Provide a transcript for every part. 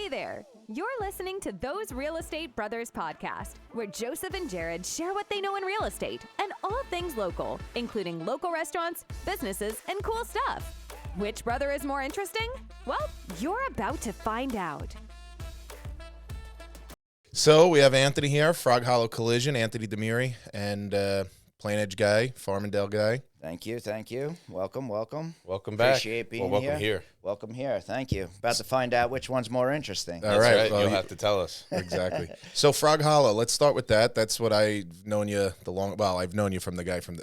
Hey there! You're listening to Those Real Estate Brothers podcast, where Joseph and Jared share what they know in real estate and all things local, including local restaurants, businesses, and cool stuff. Which brother is more interesting? Well, you're about to find out. So we have Anthony here, Frog Hollow Collision, Anthony DeMieri, and Plain Edge guy, Farmingdale guy. Thank you. Welcome. Welcome back. Appreciate being welcome here. Welcome here. Thank you. About to find out which one's more interesting. All right. Well, you'll have to tell us. Exactly. So Frog Hollow, let's start with that. That's what I've known you I've known you from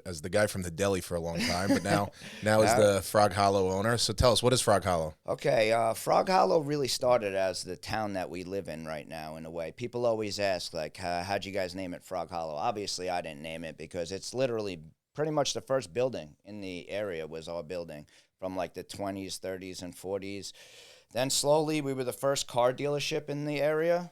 as the guy from the deli for a long time, but now as the Frog Hollow owner. So tell us, what is Frog Hollow? Okay, Frog Hollow really started as the town that we live in right now, in a way. People always ask, like, how'd you guys name it Frog Hollow? Obviously, I didn't name it because it's literally pretty much the first building in the area was our building from like the 20s, 30s, and 40s. Then slowly we were the first car dealership in the area,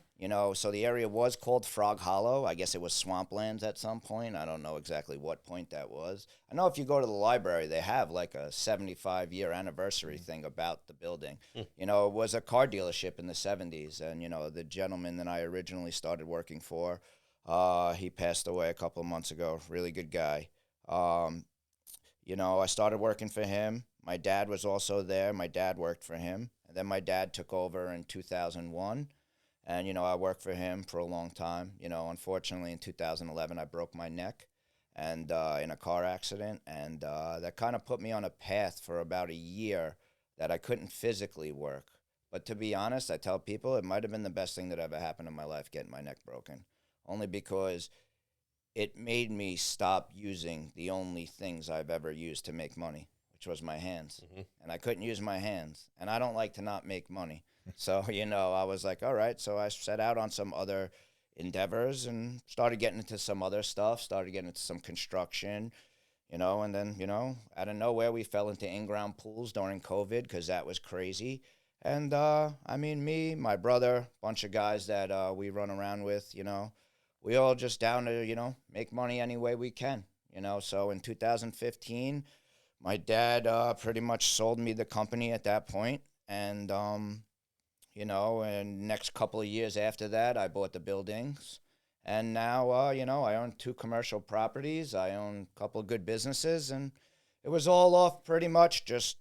so the area was called Frog Hollow. I guess it was swamplands at some point. I don't know exactly what point that was. I know if you go to the library, they have like a 75-year anniversary thing about the building. It was a car dealership in the 70s, and, the gentleman that I originally started working for, he passed away a couple of months ago. Really good guy. I started working for him. My dad was also there. My dad worked for him. And then my dad took over in 2001. And, I worked for him for a long time. Unfortunately, in 2011, I broke my neck and in a car accident. And that kind of put me on a path for about a year that I couldn't physically work. But to be honest, I tell people it might have been the best thing that ever happened in my life, getting my neck broken. Only because it made me stop using the only things I've ever used to make money, which was my hands. Mm-hmm. And I couldn't use my hands. And I don't like to not make money. So, I was like, all right. So I set out on some other endeavors and started getting into some other stuff, started getting into some construction, and then, out of nowhere, we fell into in-ground pools during COVID because that was crazy. And, me, my brother, bunch of guys that we run around with, we all just down to, make money any way we can, So in 2015, my dad pretty much sold me the company at that point. And, and next couple of years after that, I bought the buildings. And now, I own 2 commercial properties. I own a couple of good businesses. And it was all off pretty much just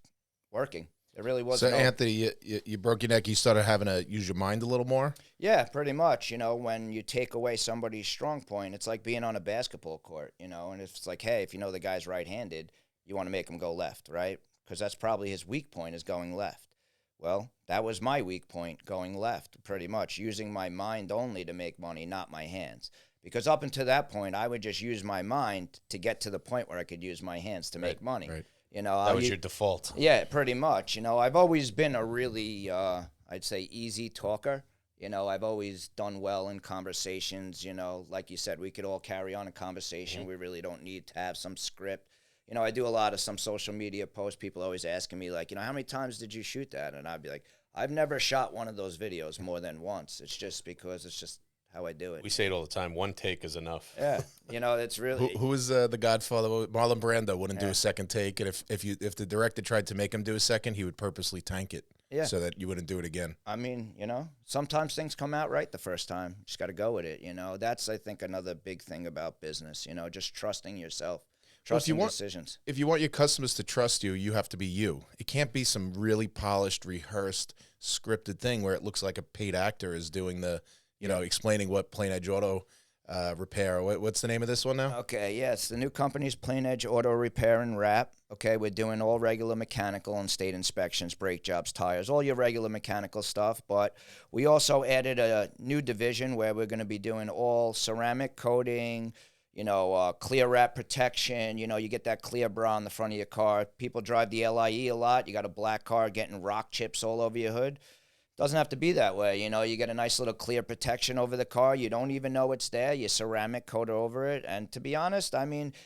working. It really wasn't. So, Anthony, you broke your neck. You started having to use your mind a little more? Yeah, pretty much. When you take away somebody's strong point, it's like being on a basketball court, and it's like, hey, if the guy's right-handed, you want to make him go left, right? Because that's probably his weak point is going left. Well, that was my weak point, going left, pretty much, using my mind only to make money, not my hands. Because up until that point, I would just use my mind to get to the point where I could use my hands to make money. Right. That was your default. Yeah, pretty much. I've always been a really, I'd say, easy talker. I've always done well in conversations. Like you said, we could all carry on a conversation. Mm-hmm. We really don't need to have some script. I do a lot of some social media posts. People always asking me, like, how many times did you shoot that? And I'd be like, I've never shot one of those videos more than once. It's just because it's just how I do it. We say it all the time. One take is enough. Yeah, it's really. Who was the Godfather? Marlon Brando wouldn't do a second take, and if the director tried to make him do a second, he would purposely tank it, so that you wouldn't do it again. Sometimes things come out right the first time. Just got to go with it. That's, I think, another big thing about business. Just trusting yourself, trusting decisions. If you want your customers to trust you, you have to be you. It can't be some really polished, rehearsed, scripted thing where it looks like a paid actor is doing the. Explaining what Plain Edge Auto Repair. What's the name of this one now? Okay, yes. The new company's Plain Edge Auto Repair and Wrap. Okay, we're doing all regular mechanical and state inspections, brake jobs, tires, all your regular mechanical stuff. But we also added a new division where we're going to be doing all ceramic coating, clear wrap protection. You get that clear bra on the front of your car. People drive the LIE a lot. You got a black car getting rock chips all over your hood. Doesn't have to be that way. You get a nice little clear protection over the car. You don't even know it's there. You ceramic coat over it. And to be honest,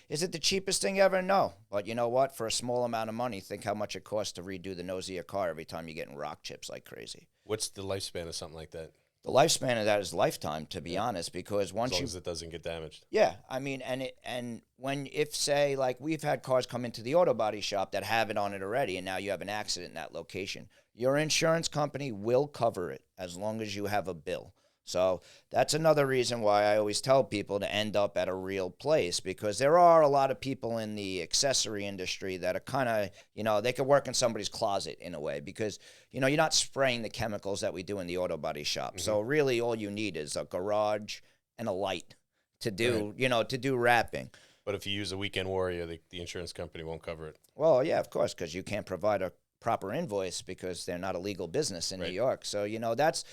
is it the cheapest thing ever? No. But you know what? For a small amount of money, think how much it costs to redo the nose of your car every time you're getting rock chips like crazy. What's the lifespan of something like that? The lifespan of that is lifetime, to be honest, because As once long you as it doesn't get damaged. yeah, I mean, and when if say like we've had cars come into the auto body shop that have it on it already, and now you have an accident in that location, your insurance company will cover it as long as you have a bill. So that's another reason why I always tell people to end up at a real place, because there are a lot of people in the accessory industry that are kind of, you know, they could work in somebody's closet in a way, because, you know, you're not spraying the chemicals that we do in the auto body shop. Mm-hmm. So really all you need is a garage and a light to do, Right. you know, to do wrapping. But if you use a weekend warrior, the insurance company won't cover it. Well, yeah, of course, because you can't provide a proper invoice because they're not a legal business in Right. New York. So, you know, that's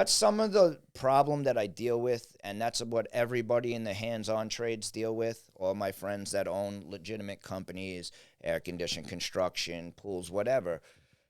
some of the problem that I deal with, and that's what everybody in the hands-on trades deal with. All my friends that own legitimate companies, air conditioning, construction, pools, whatever.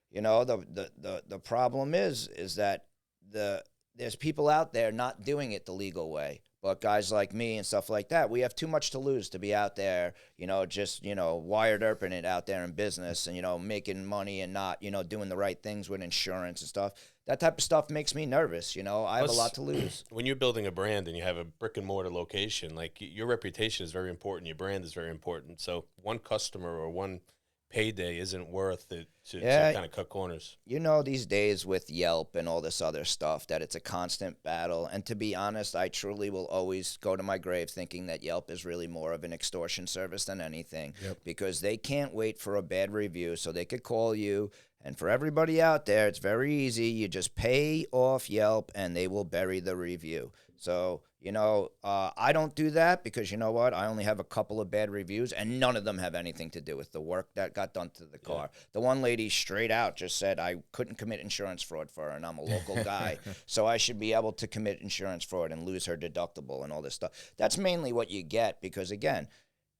You know, the problem is that there's people out there not doing it the legal way. But guys like me and stuff like that, we have too much to lose to be out there, you know, just, you know, wired urping it out there in business and, you know, making money and not, you know, doing the right things with insurance and stuff. That type of stuff makes me nervous, you know. I have a Plus, lot to lose. When you're building a brand and you have a brick and mortar location, like your reputation is very important, your brand is very important. So one customer or one payday isn't worth it to kind of cut corners. You know, these days with Yelp and all this other stuff, that it's a constant battle. And to be honest, I truly will always go to my grave thinking that Yelp is really more of an extortion service than anything. Yep. Because they can't wait for a bad review so they could call you. And for everybody out there, it's very easy. You just pay off Yelp and they will bury the review. So, you know, I don't do that because, you know what, I only have a couple of bad reviews and none of them have anything to do with the work that got done to the car. The one lady straight out just said I couldn't commit insurance fraud for her, and I'm a local guy, so I should be able to commit insurance fraud and lose her deductible and all this stuff. That's mainly what you get because, again,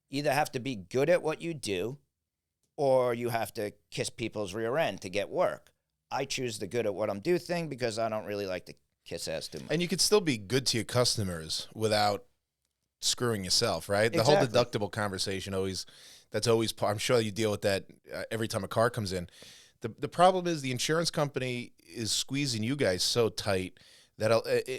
you either have to be good at what you do or you have to kiss people's rear end to get work. I choose the good at what I'm doing thing because I don't really like to kiss ass too much. And you could still be good to your customers without screwing yourself, right? The whole Exactly. deductible conversation that's always part. I'm sure you deal with that every time a car comes in. The problem is the insurance company is squeezing you guys so tight that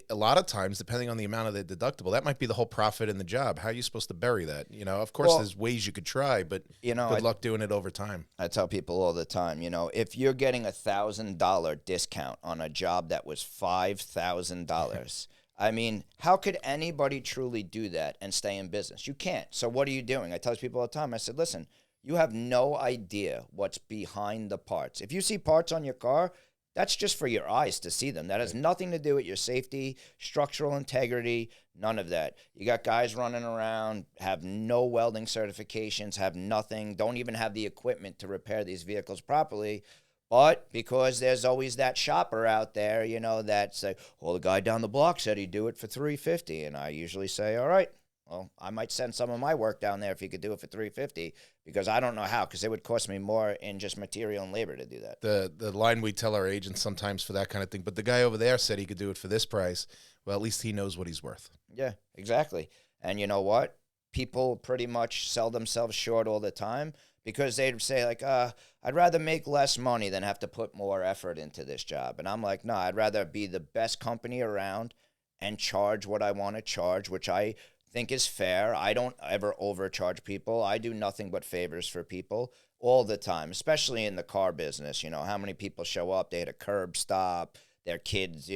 a lot of times, depending on the amount of the deductible, that might be the whole profit in the job. How are you supposed to bury that? You know, of course, Well, there's ways you could try, but you know, good luck doing it over time. I tell people all the time, you know, if you're getting $1,000 discount on a job that was $5,000, I mean, how could anybody truly do that and stay in business? You can't. So what are you doing? I tell people all the time, I said, listen, you have no idea what's behind the parts. If you see parts on your car, that's just for your eyes to see them. That has nothing to do with your safety, structural integrity, none of that. You got guys running around, have no welding certifications, have nothing, don't even have the equipment to repair these vehicles properly. But because there's always that shopper out there, you know, that's like, well, the guy down the block said he'd do it for $350, and I usually say, all right, well, I might send some of my work down there if he could do it for $350, because I don't know how, because it would cost me more in just material and labor to do that. The line we tell our agents sometimes for that kind of thing, but the guy over there said he could do it for this price. Well, at least he knows what he's worth. Yeah, exactly. And you know what? People pretty much sell themselves short all the time because they'd say like, I'd rather make less money than have to put more effort into this job. And I'm like, no, I'd rather be the best company around and charge what I want to charge, which I think is fair. I don't ever overcharge people. I do nothing but favors for people all the time, especially in the car business. You know, how many people show up, they had a curb stop, their kids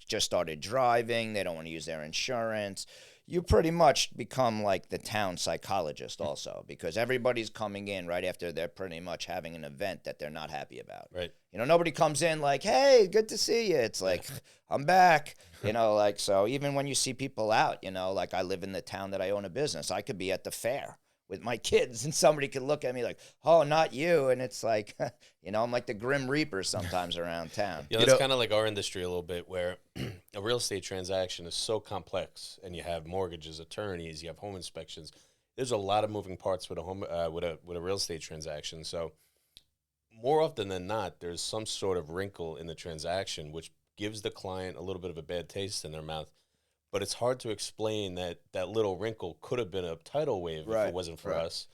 just started driving, they don't want to use their insurance. You pretty much become like the town psychologist also, because everybody's coming in right after they're pretty much having an event that they're not happy about. Right. You know, nobody comes in like, hey, good to see you. It's like, I'm back. You know, like, so even when you see people out, you know, like I live in the town that I own a business. I could be at the fair with my kids and somebody could look at me like, oh, not you. And it's like, you know, I'm like the Grim Reaper sometimes around town. Yeah, that's kind of like our industry a little bit, where a real estate transaction is so complex, and you have mortgages, attorneys, you have home inspections. There's a lot of moving parts with a home with a real estate transaction. So more often than not, there's some sort of wrinkle in the transaction which gives the client a little bit of a bad taste in their mouth. But it's hard to explain that that little wrinkle could have been a tidal wave if it wasn't for us.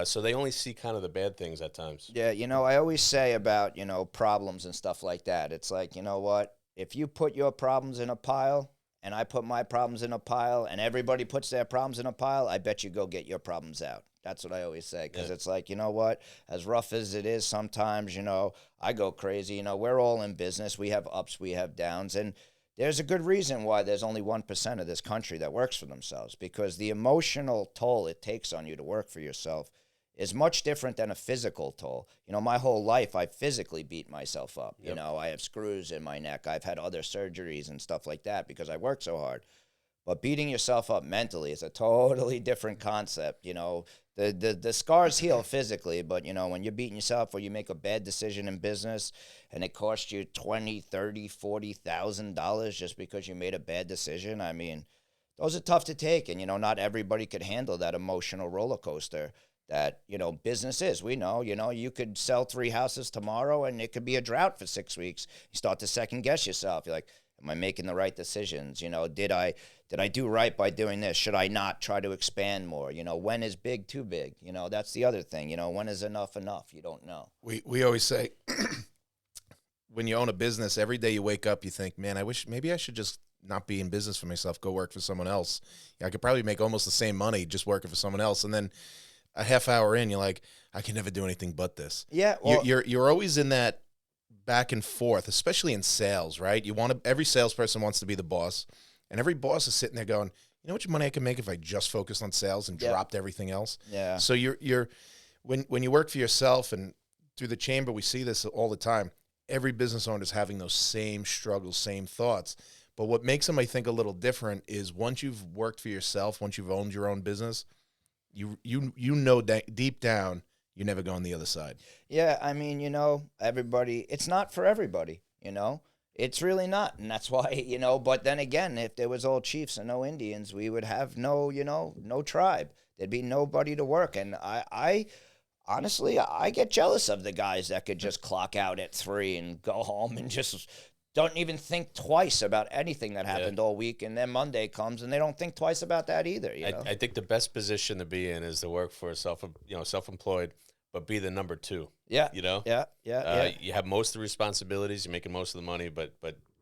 So they only see kind of the bad things at times. Yeah, you know, I always say about, you know, problems and stuff like that. It's like, you know what? if you put your problems in a pile and I put my problems in a pile and everybody puts their problems in a pile, I bet you go get your problems out. That's what I always say, because it's like, you know what, as rough as it is sometimes, you know, I go crazy. You know, we're all in business. We have ups, we have downs. And there's a good reason why there's only 1% of this country that works for themselves, because the emotional toll it takes on you to work for yourself is much different than a physical toll. You know, my whole life, I physically beat myself up. You know, I have screws in my neck. I've had other surgeries and stuff like that because I work so hard. But beating yourself up mentally is a totally different concept. You know, the scars heal physically, but, you know, when you're beating yourself or you make a bad decision in business and it costs you $20,000, $30,000, $40,000 just because you made a bad decision, I mean, those are tough to take. And, you know, not everybody could handle that emotional roller coaster that, you know, business is. We know, you know, you could sell 3 houses tomorrow and it could be a drought for 6 weeks. You start to second guess yourself. You're like, am I making the right decisions? You know, did I do right by doing this? Should I not try to expand more? You know, when is big too big? You know, that's the other thing. You know, when is enough enough? You don't know. We always say, when you own a business, every day you wake up, you think, man, I wish maybe I should just not be in business for myself, go work for someone else. I could probably make almost the same money just working for someone else. And then a half hour in, you're like, I can never do anything but this. Yeah. Well, you're always in that back and forth, especially in sales, right? Every salesperson wants to be the boss, and every boss is sitting there going, you know how much money I can make if I just focused on sales and dropped everything else? Yeah. So when you work for yourself, and through the chamber, we see this all the time. Every business owner is having those same struggles, same thoughts. But what makes them, I think, a little different is once you've worked for yourself, once you've owned your own business, you know that deep down you never go on the other side. Yeah, I mean, you know, it's not for everybody, you know. It's really not, and that's why, you know, but then again, if there was all chiefs and no Indians, we would have no tribe. There'd be nobody to work, and I honestly, I get jealous of the guys that could just clock out at 3 and go home and just don't even think twice about anything that happened all week, and then Monday comes and they don't think twice about that either. You know? I think the best position to be in is to work for self-employed, but be the number 2. Yeah. You know? Yeah. You have most of the responsibilities, you're making most of the money, but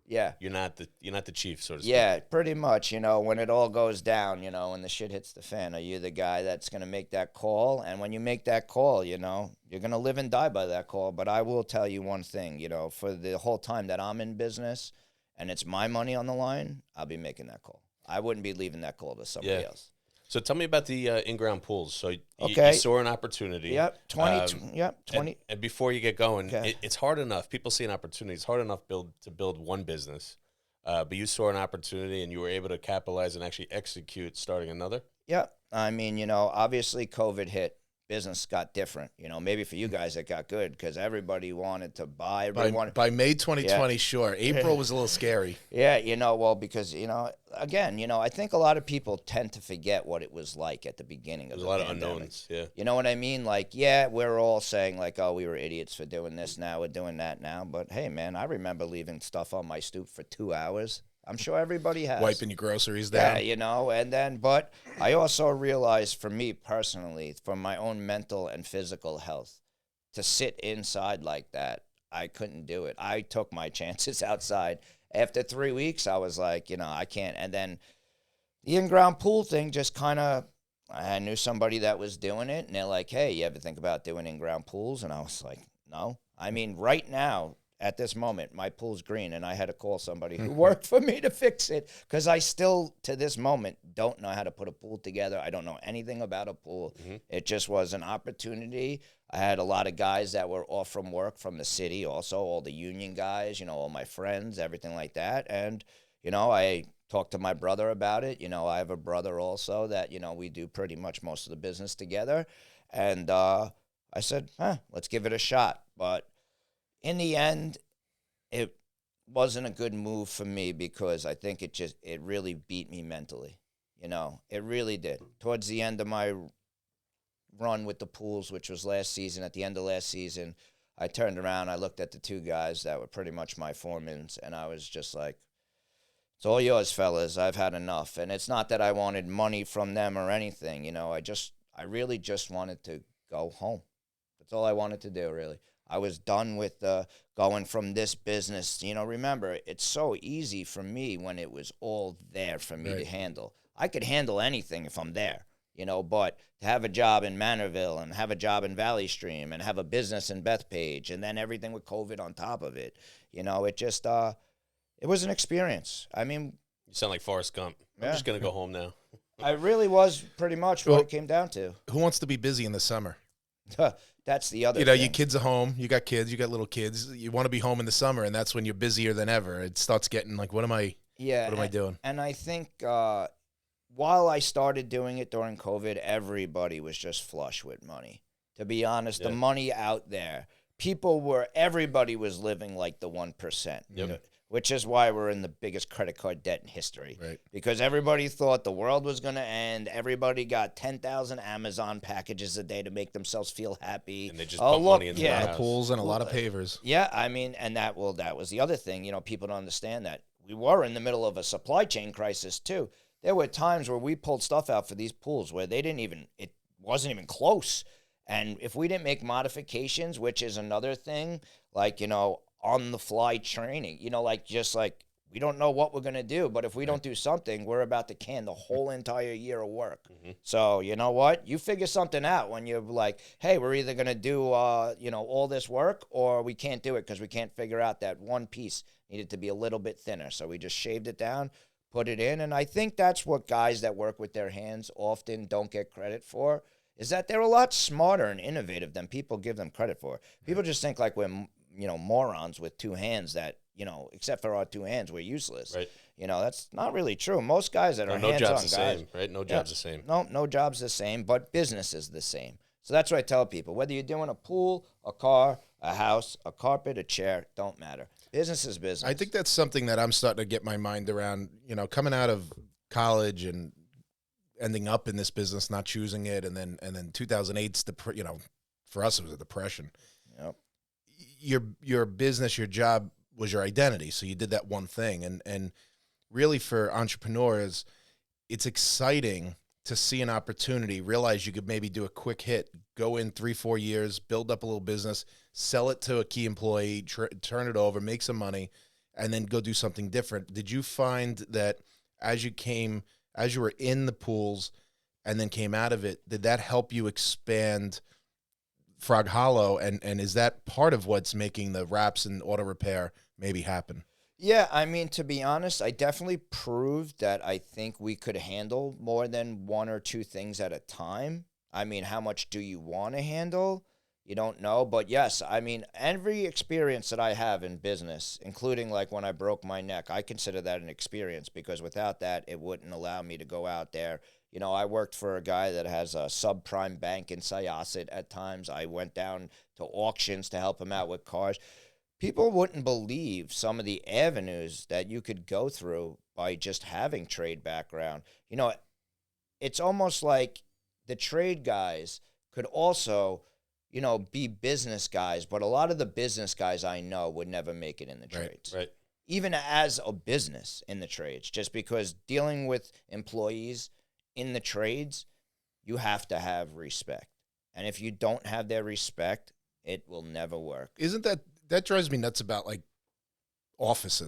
yeah, you're not the chief, so to speak. Yeah, pretty much. You know, when it all goes down, you know, when the shit hits the fan, are you the guy that's going to make that call? And when you make that call, you know, you're going to live and die by that call. But I will tell you one thing, you know, for the whole time that I'm in business and it's my money on the line, I'll be making that call. I wouldn't be leaving that call to somebody else. So tell me about the in-ground pools. So you saw an opportunity. Yep, 20. And before you get going, it's hard enough. People see an opportunity. It's hard enough to build one business. But you saw an opportunity and you were able to capitalize and actually execute starting another? Yep. I mean, you know, obviously COVID hit. Business got different. You know, maybe for you guys it got good because everybody wanted to buy. By May 2020, sure. April was a little scary. Yeah, you know, well, because, you know, again, you know, I think a lot of people tend to forget what it was like at the beginning of the pandemic. There's a lot of unknowns, yeah. You know what I mean? Like, yeah, we're all saying, like, oh, we were idiots for doing this now, we're doing that now. But, hey, man, I remember leaving stuff on my stoop for 2 hours. I'm sure everybody has. Wiping your groceries down. Yeah, you know, and then, but I also realized for me personally, for my own mental and physical health, to sit inside like that, I couldn't do it. I took my chances outside. After 3 weeks, I was like, you know, I can't. And then the in-ground pool thing just kind of, I knew somebody that was doing it, and they're like, hey, you ever think about doing in-ground pools? And I was like, no. I mean, right now, at this moment, my pool's green, and I had to call somebody who worked for me to fix it because I still, to this moment, don't know how to put a pool together. I don't know anything about a pool. Mm-hmm. It just was an opportunity. I had a lot of guys that were off from work from the city, also all the union guys, you know, all my friends, everything like that. And, you know, I talked to my brother about it. You know, I have a brother also that, you know, we do pretty much most of the business together. And I said, let's give it a shot. But in the end, it wasn't a good move for me because I think it really beat me mentally. You know, it really did. Towards the end of my run with the pools, which was last season, at the end of last season, I turned around, I looked at the 2 guys that were pretty much my foremans, and I was just like, it's all yours, fellas. I've had enough. And it's not that I wanted money from them or anything. You know, I really just wanted to go home. That's all I wanted to do, really. I was done with going from this business. You know, remember, it's so easy for me when it was all there for me to handle. I could handle anything if I'm there, you know, but to have a job in Manorville and have a job in Valley Stream and have a business in Bethpage and then everything with COVID on top of it, you know, it just, it was an experience. I mean, You sound like Forrest Gump. I'm just going to go home now. I really was pretty much what it came down to. Who wants to be busy in the summer? That's the other You know, thing. your kids are home. You got kids. You got little kids. You want to be home in the summer, and that's when you're busier than ever. It starts getting like, what am I doing? And I think while I started doing it during COVID, everybody was just flush with money. To be honest, the money out there, everybody was living like the 1%. Yep. Which is why we're in the biggest credit card debt in history. Right. Because everybody thought the world was going to end. Everybody got 10,000 Amazon packages a day to make themselves feel happy. And they just pump money into A the lot of house. pools and a lot of pavers. Yeah, I mean, and that was the other thing. You know, people don't understand that. We were in the middle of a supply chain crisis, too. There were times where we pulled stuff out for these pools where it wasn't even close. And if we didn't make modifications, which is another thing, like, you know, on-the-fly training, you know, we don't know what we're going to do, but if we don't do something, we're about to can the whole entire year of work. Mm-hmm. So, you know what? You figure something out when you're like, hey, we're either going to do, you know, all this work or we can't do it because we can't figure out that one piece needed to be a little bit thinner. So we just shaved it down, put it in. And I think that's what guys that work with their hands often don't get credit for, is that they're a lot smarter and innovative than people give them credit for. People just think like we're, you know, morons with two hands that, you know, except for our two hands, we're useless. Right. You know, that's not really true. Most guys that are No hands-on job's the guys. same, right? No job's the same. No job's the same, but business is the same. So that's what I tell people. Whether you're doing a pool, a car, a house, a carpet, a chair, don't matter. Business is business. I think that's something that I'm starting to get my mind around, you know, coming out of college and ending up in this business, not choosing it. And then 2008's, you know, for us, it was a depression. Yep. Your business, your job was your identity. So you did that one thing. And really for entrepreneurs, it's exciting to see an opportunity, realize you could maybe do a quick hit, go in 3-4 years, build up a little business, sell it to a key employee, turn it over, make some money, and then go do something different. Did you find that as you were in the pools and then came out of it, did that help you expand Frog Hollow, and is that part of what's making the wraps and auto repair maybe happen? Yeah, I mean, to be honest, I definitely proved that I think we could handle more than one or two things at a time. I mean, how much do you want to handle? You don't know. But yes, I mean, every experience that I have in business, including like when I broke my neck, I consider that an experience because without that, it wouldn't allow me to go out there. You know, I worked for a guy that has a subprime bank in Syosset at times. I went down to auctions to help him out with cars. People wouldn't believe some of the avenues that you could go through by just having trade background. You know, it's almost like the trade guys could also, you know, be business guys, but a lot of the business guys I know would never make it in the trades. Right. Even as a business in the trades, just because dealing with employees in the trades, you have to have respect. And if you don't have their respect, it will never work. Isn't that drives me nuts about like office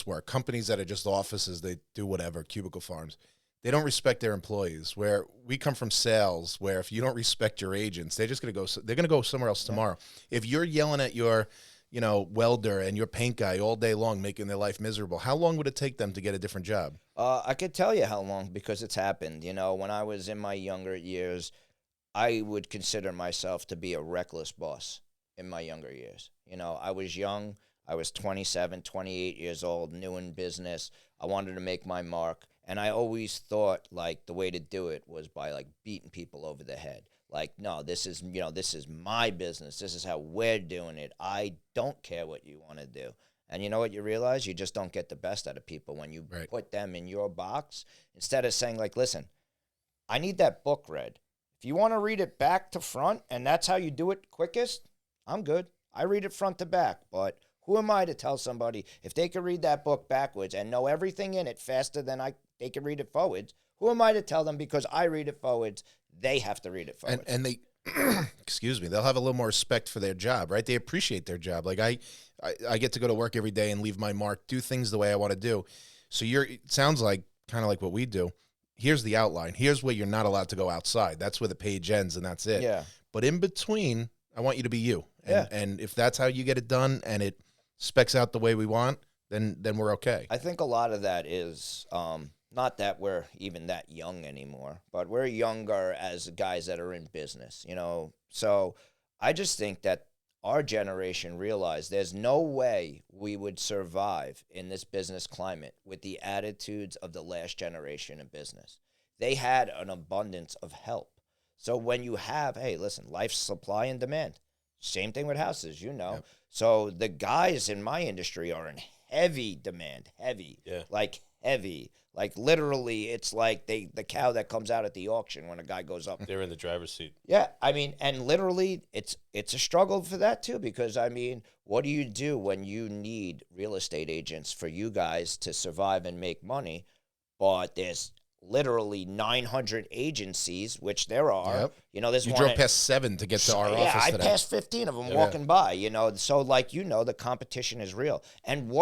work, companies that are just offices, they do whatever, cubicle farms. They don't respect their employees. Where we come from sales, where if you don't respect your agents, they're going to go somewhere else tomorrow. If you're yelling at your, you know, welder and your paint guy all day long, making their life miserable, how long would it take them to get a different job? I could tell you how long because it's happened. You know, when I was in my younger years, I would consider myself to be a reckless boss in my younger years. You know, I was young. I was 27, 28 years old, new in business. I wanted to make my mark. And I always thought, like, the way to do it was by, like, beating people over the head. Like, no, this is my business. This is how we're doing it. I don't care what you want to do. And you know what you realize? You just don't get the best out of people when you put them in your box. Instead of saying, like, listen, I need that book read. If you want to read it back to front and that's how you do it quickest, I'm good. I read it front to back. But who am I to tell somebody if they could read that book backwards and know everything in it faster than they can read it forwards? Who am I to tell them because I read it forwards, they have to read it forwards? And excuse me, they'll have a little more respect for their job, right? They appreciate their job. Like I get to go to work every day and leave my mark, do things the way I want to do. So it sounds like kind of like what we do. Here's the outline. Here's where you're not allowed to go outside. That's where the page ends, and that's it. Yeah. But in between, I want you to be you. And, Yeah. and if that's how you get it done and it specs out the way we want, then we're okay. I think a lot of that is not that we're even that young anymore, but we're younger as guys that are in business, you know. So I just think that our generation realized there's no way we would survive in this business climate with the attitudes of the last generation in business. They had an abundance of help. So when you have, hey, listen, life's supply and demand. Same thing with houses, you know. Yep. So the guys in my industry are in heavy demand, Yeah. heavy. Like literally, it's like the cow that comes out at the auction when a guy goes up. They're in the driver's seat. Yeah, I mean, and literally, it's a struggle for that too, because I mean, what do you do when you need real estate agents for you guys to survive and make money, but there's literally 900 agencies, which there are. Yep. You know, there's You one drove at- past 7 to get to our yeah, office I today. passed 15 of them Yeah. walking by, you know. So, like, you know, the competition is real. And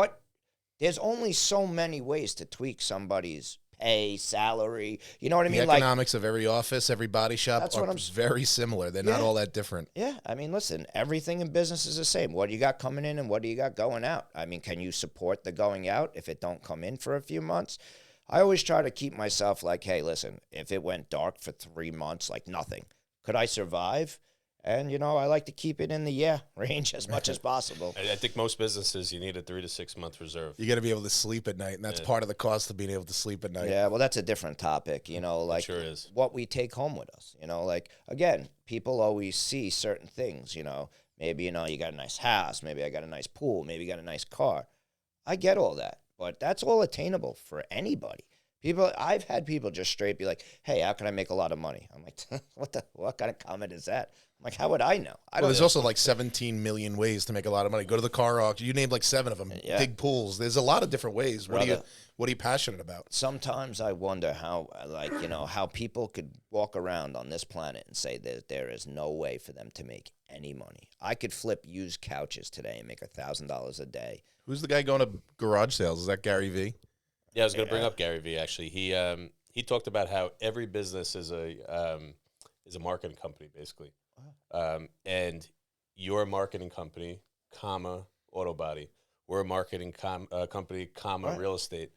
there's only so many ways to tweak somebody's pay, salary. You know what I The mean? Like, economics of every office, every body shop That's are what I'm very similar. They're not Yeah. all that different. yeah, I mean, listen, everything in business is the same. What do you got coming in and what do you got going out? I mean, can you support the going out if it don't come in for a few months? I always try to keep myself like, hey, listen, if it went dark for 3 months, like nothing, could I survive? And, you know, I like to keep it in the range as much as possible. I think most businesses, you need a 3 to 6 month reserve. You got to be able to sleep at night, and that's part of the cost of being able to sleep at night. Yeah, well, that's a different topic, you know, like sure is. what we take home with us, you know, like, again, people always see certain things, you know, maybe, you know, you got a nice house, maybe I got a nice pool, maybe you got a nice car. I get all that, but that's all attainable for anybody. I've had people just straight be like, hey, how can I make a lot of money? I'm like, what kind of comment is that? I'm like, how would I know? Well, there's also like 17 million ways to make a lot of money. Go to the car auction. You named like 7 of them. Yeah. Dig pools. There's a lot of different ways. What Brother. are you passionate about? Sometimes I wonder how, like, you know, how people could walk around on this planet and say that there is no way for them to make any money. I could flip used couches today and make $1,000 a day. Who's the guy going to garage sales? Is that Gary V? Yeah, I was going to bring up Gary Vee. Actually, he talked about how every business is a marketing company, basically, and you're a marketing company, comma auto body. We're a marketing company, comma Right. real estate,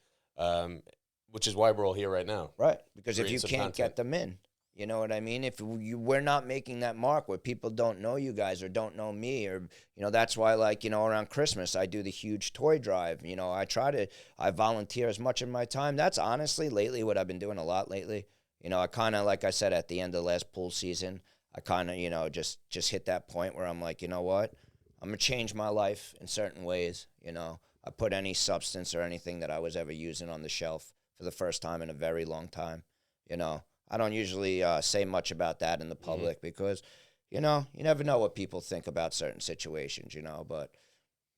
which is why we're all here right now. Right. Because if Create you some can't content. get them in, you know what I mean? If we're not making that mark where people don't know you guys or don't know me, or, you know, that's why, like, you know, around Christmas, I do the huge toy drive. You know, I volunteer as much of my time. That's honestly lately what I've been doing a lot lately. You know, I kind of, like I said, at the end of the last pool season, I kind of, you know, just hit that point where I'm like, you know what? I'm going to change my life in certain ways. You know, I put any substance or anything that I was ever using on the shelf for the first time in a very long time. You know, I don't usually say much about that in the public because, you know, you never know what people think about certain situations, you know. But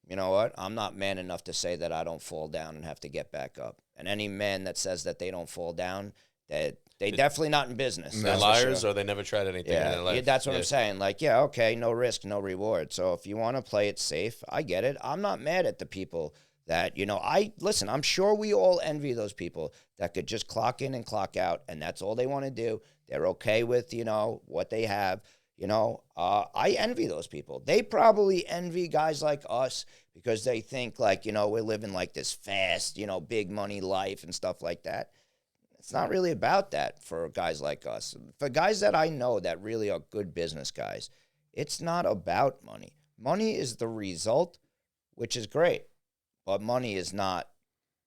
you know what? I'm not man enough to say that I don't fall down and have to get back up. And any man that says that they don't fall down, they definitely not in business. They're that's for liars, sure. or they never tried anything in their Yeah, life. that's what Yeah. I'm saying. Like, yeah, okay, no risk, no reward. So if you want to play it safe, I get it. I'm not mad at the people that, you know, listen, I'm sure we all envy those people that could just clock in and clock out, and that's all they want to do. They're okay with, you know, what they have. You know, I envy those people. They probably envy guys like us because they think, like, you know, we're living like this fast, you know, big money life and stuff like that. It's not really about that for guys like us. For guys that I know that really are good business guys, it's not about money. Money is the result, which is great, but money is not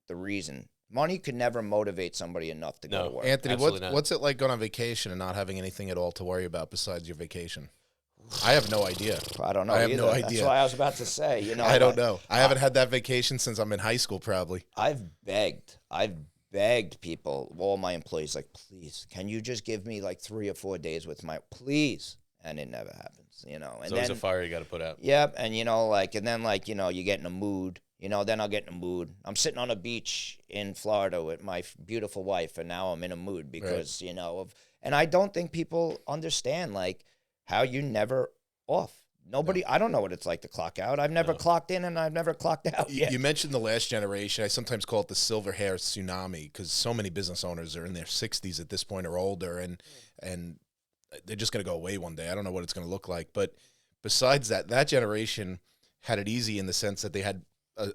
the reason. Money could never motivate somebody enough to go to work. Anthony, Absolutely not. what's it like going on vacation and not having anything at all to worry about besides your vacation? I have no idea. I don't know. I have either. no That's idea. what I was about to say. You know, I don't know. I haven't had that vacation since I'm in high school, probably. I've begged people, all my employees, like, please, can you just give me like 3 or 4 days with please? And it never happens, you know. And It's always then, a fire you got to put out. yep, and you know, like, and then, like, you know, you get in a mood, you know, then I'll get in a mood. I'm sitting on a beach in Florida with my beautiful wife, and now I'm in a mood because, you know, and I don't think people understand, like, how you never off. Nobody, I don't know what it's like to clock out. I've never clocked in and I've never clocked out yet. You mentioned the last generation. I sometimes call it the silver hair tsunami because so many business owners are in their 60s at this point or older, and they're just going to go away one day. I don't know what it's going to look like. But besides that, that generation had it easy in the sense that they had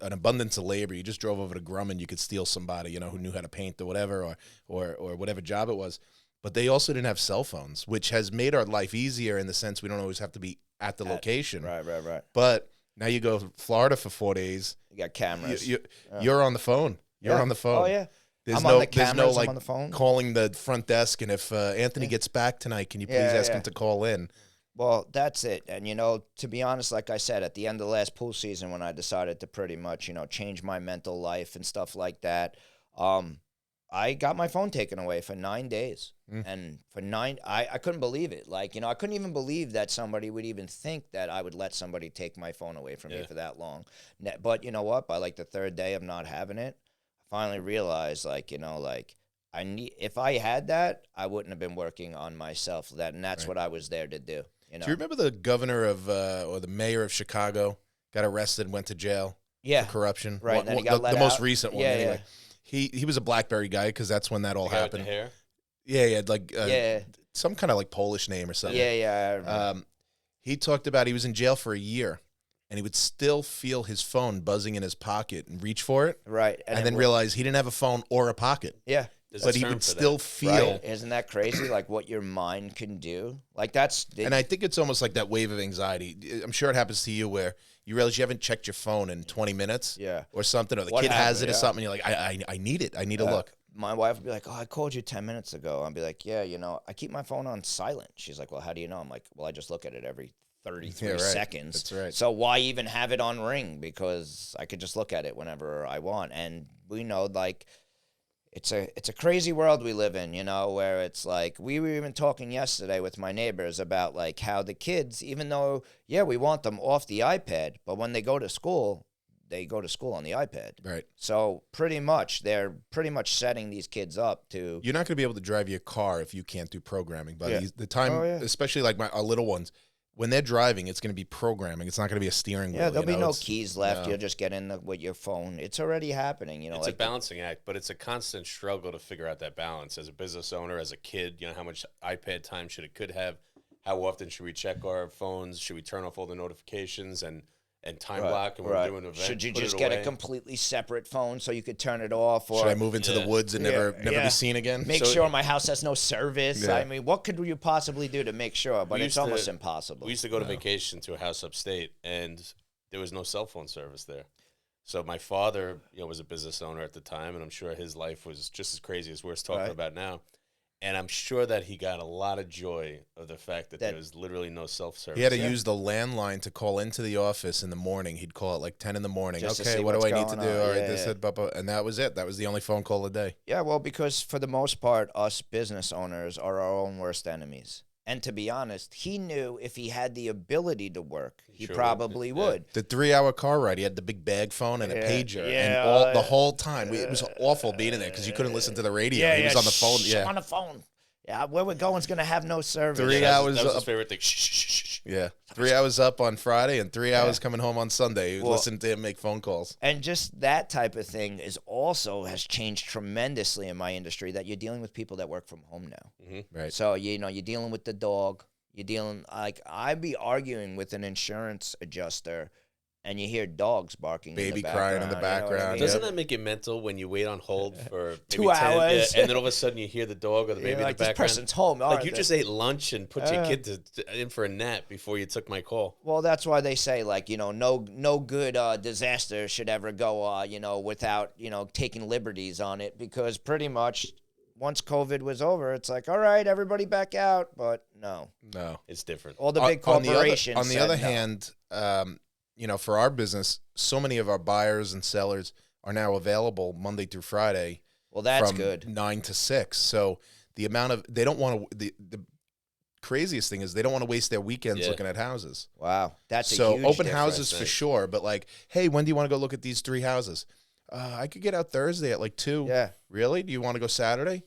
an abundance of labor. You just drove over to Grumman, you could steal somebody, you know, who knew how to paint or whatever, or whatever job it was. But they also didn't have cell phones, which has made our life easier in the sense we don't always have to be at the location. Right. But now you go to Florida for 4 days. You got cameras. You're on the phone. You're on the phone. Oh, yeah. There's I'm no, on the cameras, there's no like I'm on the phone. calling the front desk, and if Anthony gets back tonight, can you please ask him to call in? Well, that's it. And, you know, to be honest, like I said, at the end of the last pool season when I decided to pretty much, you know, change my mental life and stuff like that, I got my phone taken away for 9 days. And for I couldn't believe it. Like, you know, I couldn't even believe that somebody would even think that I would let somebody take my phone away from me for that long. But you know what? By like the third day of not having it, I finally realized, like, you know, like, if I had that, I wouldn't have been working on myself. And that's what I was there to do. You know? Do you remember the governor of or the mayor of Chicago got arrested and went to jail for corruption? Right. And then he got let the out. most recent one, anyway. He was a BlackBerry guy because that's when that all happened. With the hair? Yeah, he had like some kind of like Polish name or something. Yeah. He talked about he was in jail for a year, and he would still feel his phone buzzing in his pocket and reach for it. Right. And then realize he didn't have a phone or a pocket. Yeah. But he would still feel. Right? Isn't that crazy? Like what your mind can do? Like that's. And I think it's almost like that wave of anxiety. I'm sure it happens to you where you realize you haven't checked your phone in 20 minutes or something, or the kid has it or something. You're like, I need it. I need to look. My wife would be like, oh, I called you 10 minutes ago. I'd be like, yeah, you know, I keep my phone on silent. She's like, well, how do you know? I'm like, well, I just look at it every 33 seconds. That's right. So why even have it on ring? Because I could just look at it whenever I want. And we know, like, it's a crazy world we live in, you know, where it's like, we were even talking yesterday with my neighbors about like how the kids, even though, we want them off the iPad, but when they go to school, they go to school on the iPad. Right. So they're pretty much setting these kids up to. You're not going to be able to drive your car if you can't do programming. But the time, especially like our little ones, when they're driving, it's going to be programming. It's not going to be a steering wheel. Yeah, there'll be no keys left. You'll just get in with your phone. It's already happening. You know, it's like a balancing act, but it's a constant struggle to figure out that balance. As a business owner, as a kid, you know, how much iPad time could have? How often should we check our phones? Should we turn off all the notifications and time block and we're doing an event? Should you just get a completely separate phone so you could turn it off? Or should I move into the woods and never be seen again? Make sure my house has no service. I mean, what could you possibly do to make sure? But it's almost impossible. We used to go to vacation to a house upstate, and there was no cell phone service there. So my father, you know, was a business owner at the time, and I'm sure his life was just as crazy as we're talking about now. And I'm sure that he got a lot of joy of the fact that there was literally no self-service. He had to use the landline to call into the office in the morning. He'd call at like 10 in the morning. Just okay, what do I need to do? All right, this, and that was it. That was the only phone call a day. Yeah, well, because for the most part, us business owners are our own worst enemies. And to be honest, he knew if he had the ability to work, he probably would. The 3-hour car ride, he had the big bag phone and a pager. And the whole time, it was awful being in there because you couldn't listen to the radio. He was on the phone. On the phone. Yeah, where we're going is going to have no service. 3 hours. That was his favorite thing. Shh. Yeah. 3 hours up on Friday and 3 hours coming home on Sunday. You listen to him make phone calls. And just that type of thing has changed tremendously in my industry, that you're dealing with people that work from home now. Mm-hmm. Right. So, you know, you're dealing with the dog. You're dealing, like, I'd be arguing with an insurance adjuster, and you hear dogs barking Baby crying in the background. You know what I mean? Doesn't that make you mental when you wait on hold for maybe 2 hours? and then all of a sudden you hear the dog or the baby in the like, background? this person's home. Like, you just ate lunch and put your kid in for a nap before you took my call. Well, that's why they say, like, you know, no good disaster should ever go, you know, without, you know, taking liberties on it, because pretty much once COVID was over, it's like, all right, everybody back out. But no, it's different. All the big corporations. On the other hand, you know, for our business, so many of our buyers and sellers are now available Monday through Friday. Well, that's from good. 9 to 6. So the amount of, they don't want to, the craziest thing is they don't want to waste their weekends looking at houses. Wow. That's so a huge open difference. houses for sure. But like, hey, when do you want to go look at these 3 houses? I could get out Thursday at like 2. Yeah. Really? Do you want to go Saturday?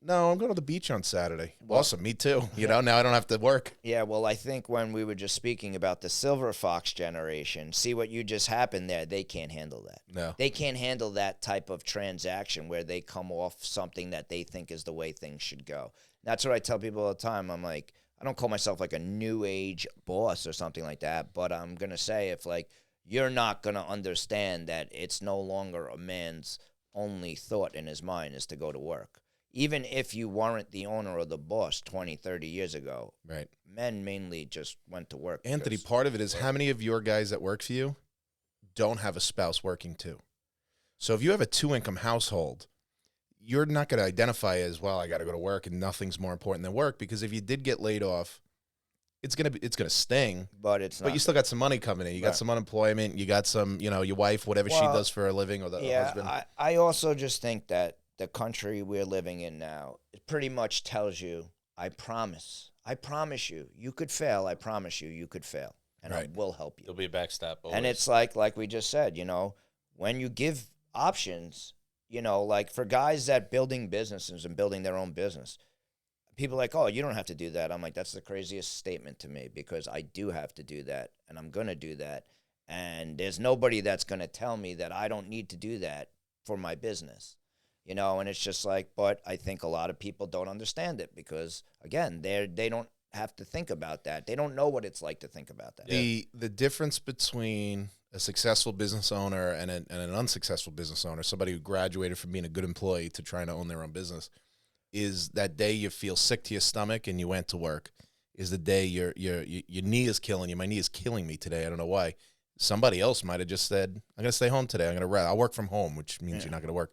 No, I'm going to the beach on Saturday. Well, Awesome, me too. You know, now I don't have to work. Yeah, well, I think when we were just speaking about the Silver Fox generation, see what you just happened there, they can't handle that. No. They can't handle that type of transaction where they come off something that they think is the way things should go. That's what I tell people all the time. I'm like, I don't call myself like a new age boss or something like that, but I'm going to say if like you're not going to understand that it's no longer a man's only thought in his mind is to go to work. Even if you weren't the owner or the boss 20, 30 years ago, Right. men mainly just went to work. Anthony, because- part of it is how many of your guys that work for you don't have a spouse working too? So if you have a 2-income household, you're not going to identify as, well, I got to go to work and nothing's more important than work, because if you did get laid off, it's going to sting, but it's not. but you still got some money coming in. You got Right. some unemployment, you got some, you know, your wife, whatever she Well, does for a living, or the husband. I also just think that the country we're living in now, it pretty much tells you, I promise you, you could fail. I promise you, you could fail. And Right. I will help you. There'll be a backstop. Always. And it's like we just said, you know, when you give options, you know, like for guys that building businesses and building their own business, people are like, oh, you don't have to do that. I'm like, that's the craziest statement to me, because I do have to do that, and I'm going to do that. And there's nobody that's going to tell me that I don't need to do that for my business. You know, and it's just like, but I think a lot of people don't understand it because, again, they don't have to think about that. They don't know what it's like to think about that. The difference between a successful business owner and an unsuccessful business owner, somebody who graduated from being a good employee to trying to own their own business, is that day you feel sick to your stomach and you went to work, is the day your knee is killing you. My knee is killing me today. I don't know why. Somebody else might have just said, I'm going to stay home today. I'm going to rest. I'll work from home, which means you're not going to work.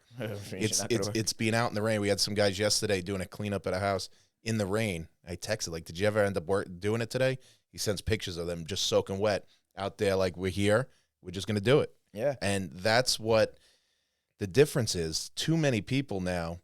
It's being out in the rain. We had some guys yesterday doing a cleanup at a house in the rain. I texted, like, did you ever end up doing it today? He sends pictures of them just soaking wet out there. Like, we're here. We're just going to do it. Yeah. And that's what the difference is. Too many people now,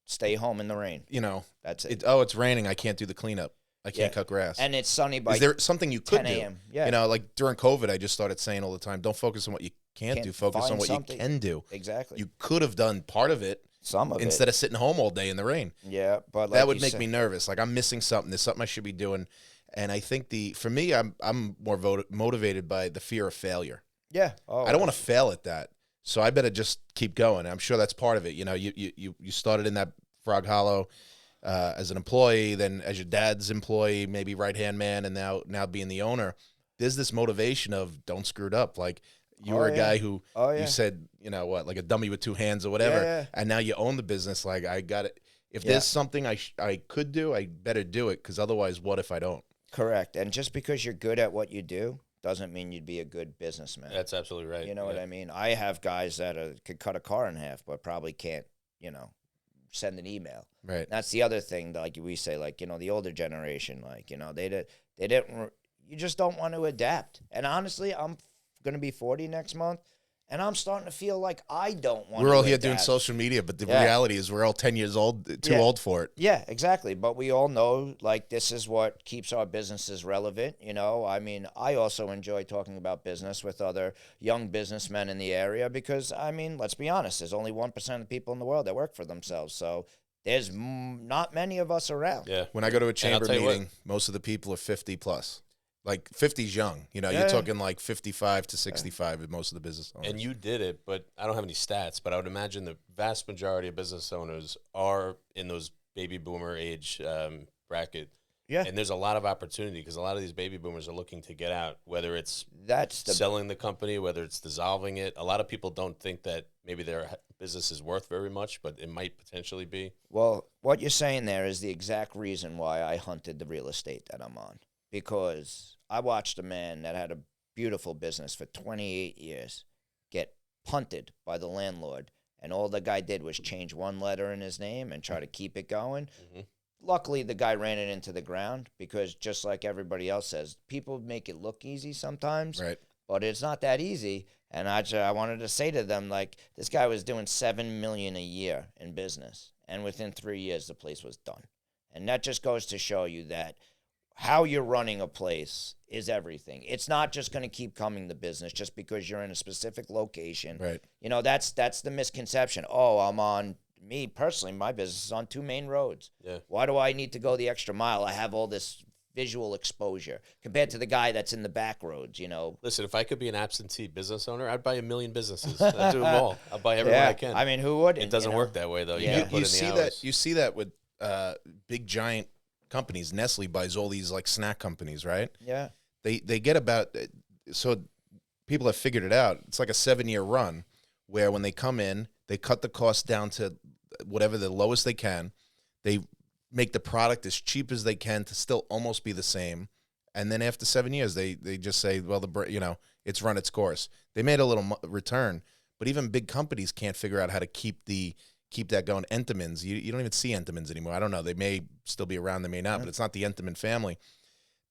Stay home in the rain. you know, That's it. it's raining. I can't do the cleanup. I can't Yeah. cut grass. And it's sunny by Is there something you could 10 do? a.m. Yeah. You know, like during COVID, I just started saying all the time, don't focus on what you can't Can't do. Focus find on what something. you can do. Exactly. You could have done part of it Some of instead of sitting home all day in the rain. Yeah, but like That would you make said- me nervous. Like, I'm missing something. There's something I should be doing. And I think for me, I'm more motivated by the fear of failure. Yeah. Oh, I don't want to fail at that. So I better just keep going. I'm sure that's part of it. You know, you started in that Frog Hollow as an employee, then as your dad's employee, maybe right-hand man, and now being the owner. There's this motivation of don't screw it up. Like, you were a guy who you said, you know what, like a dummy with two hands or whatever, Yeah. and now you own the business. Like, I got it. If there's something I could do, I better do it, because otherwise, what if I don't? Correct. And just because you're good at what you do doesn't mean you'd be a good businessman. That's absolutely right. You know what I mean? I have guys that could cut a car in half, but probably can't, you know, send an email. Right. That's the other thing, like we say, like, you know, the older generation, like, you know, they didn't, you just don't want to adapt. And honestly, I'm going to be 40 next month, and I'm starting to feel like I don't want to We're all here adapt. doing social media, but the Yeah. reality is we're all 10 years old, too Yeah. old for it. Yeah, exactly. But we all know, like, this is what keeps our businesses relevant. You know, I mean, I also enjoy talking about business with other young businessmen in the area because, I mean, let's be honest, there's only 1% of people in the world that work for themselves. So there's not many of us around. Yeah. When I go to a And I'll chamber tell you what. meeting, most of the people are 50 plus. Like, 50's young. You know, Yeah. you're talking like 55 to 65 with most of the business owners. And you did it, but I don't have any stats, but I would imagine the vast majority of business owners are in those baby boomer age bracket. Yeah. And there's a lot of opportunity because a lot of these baby boomers are looking to get out, whether it's That's the selling the company, whether it's dissolving it. A lot of people don't think that maybe their business is worth very much, but it might potentially be. Well, what you're saying there is the exact reason why I hunted the real estate that I'm on. Because I watched a man that had a beautiful business for 28 years get punted by the landlord. And all the guy did was change one letter in his name and try to keep it going. Mm-hmm. Luckily, the guy ran it into the ground because just like everybody else says, people make it look easy sometimes. Right. But it's not that easy. And I wanted to say to them, like, this guy was doing $7 million a year in business. And within 3 years, the place was done. And that just goes to show you that how you're running a place is everything. It's not just going to keep coming to business just because you're in a specific location. Right. You know, that's the misconception. Oh, I'm on me personally, my business is on 2 main roads. Yeah. Why do I need to go the extra mile? I have all this visual exposure compared to the guy that's in the back roads, you know. Listen, if I could be an absentee business owner, I'd buy 1 million businesses. I'd do them all. I'll buy everyone I can. I mean, who wouldn't? It doesn't you know? work that way, though. Yeah. You, put You in the see hours. that? You see that with big giant companies. Nestle buys all these like snack companies, right? Yeah. They get about so people have figured it out. It's like a 7-year run where when they come in, they cut the cost down to whatever the lowest they can. They make the product as cheap as they can to still almost be the same. And then after 7 years, they just say, well, it's run its course. They made a little return, but even big companies can't figure out how to keep that going. Entenmann's, you don't even see Entenmann's anymore. I don't know. They may still be around, they may not, but it's not the Entenmann family.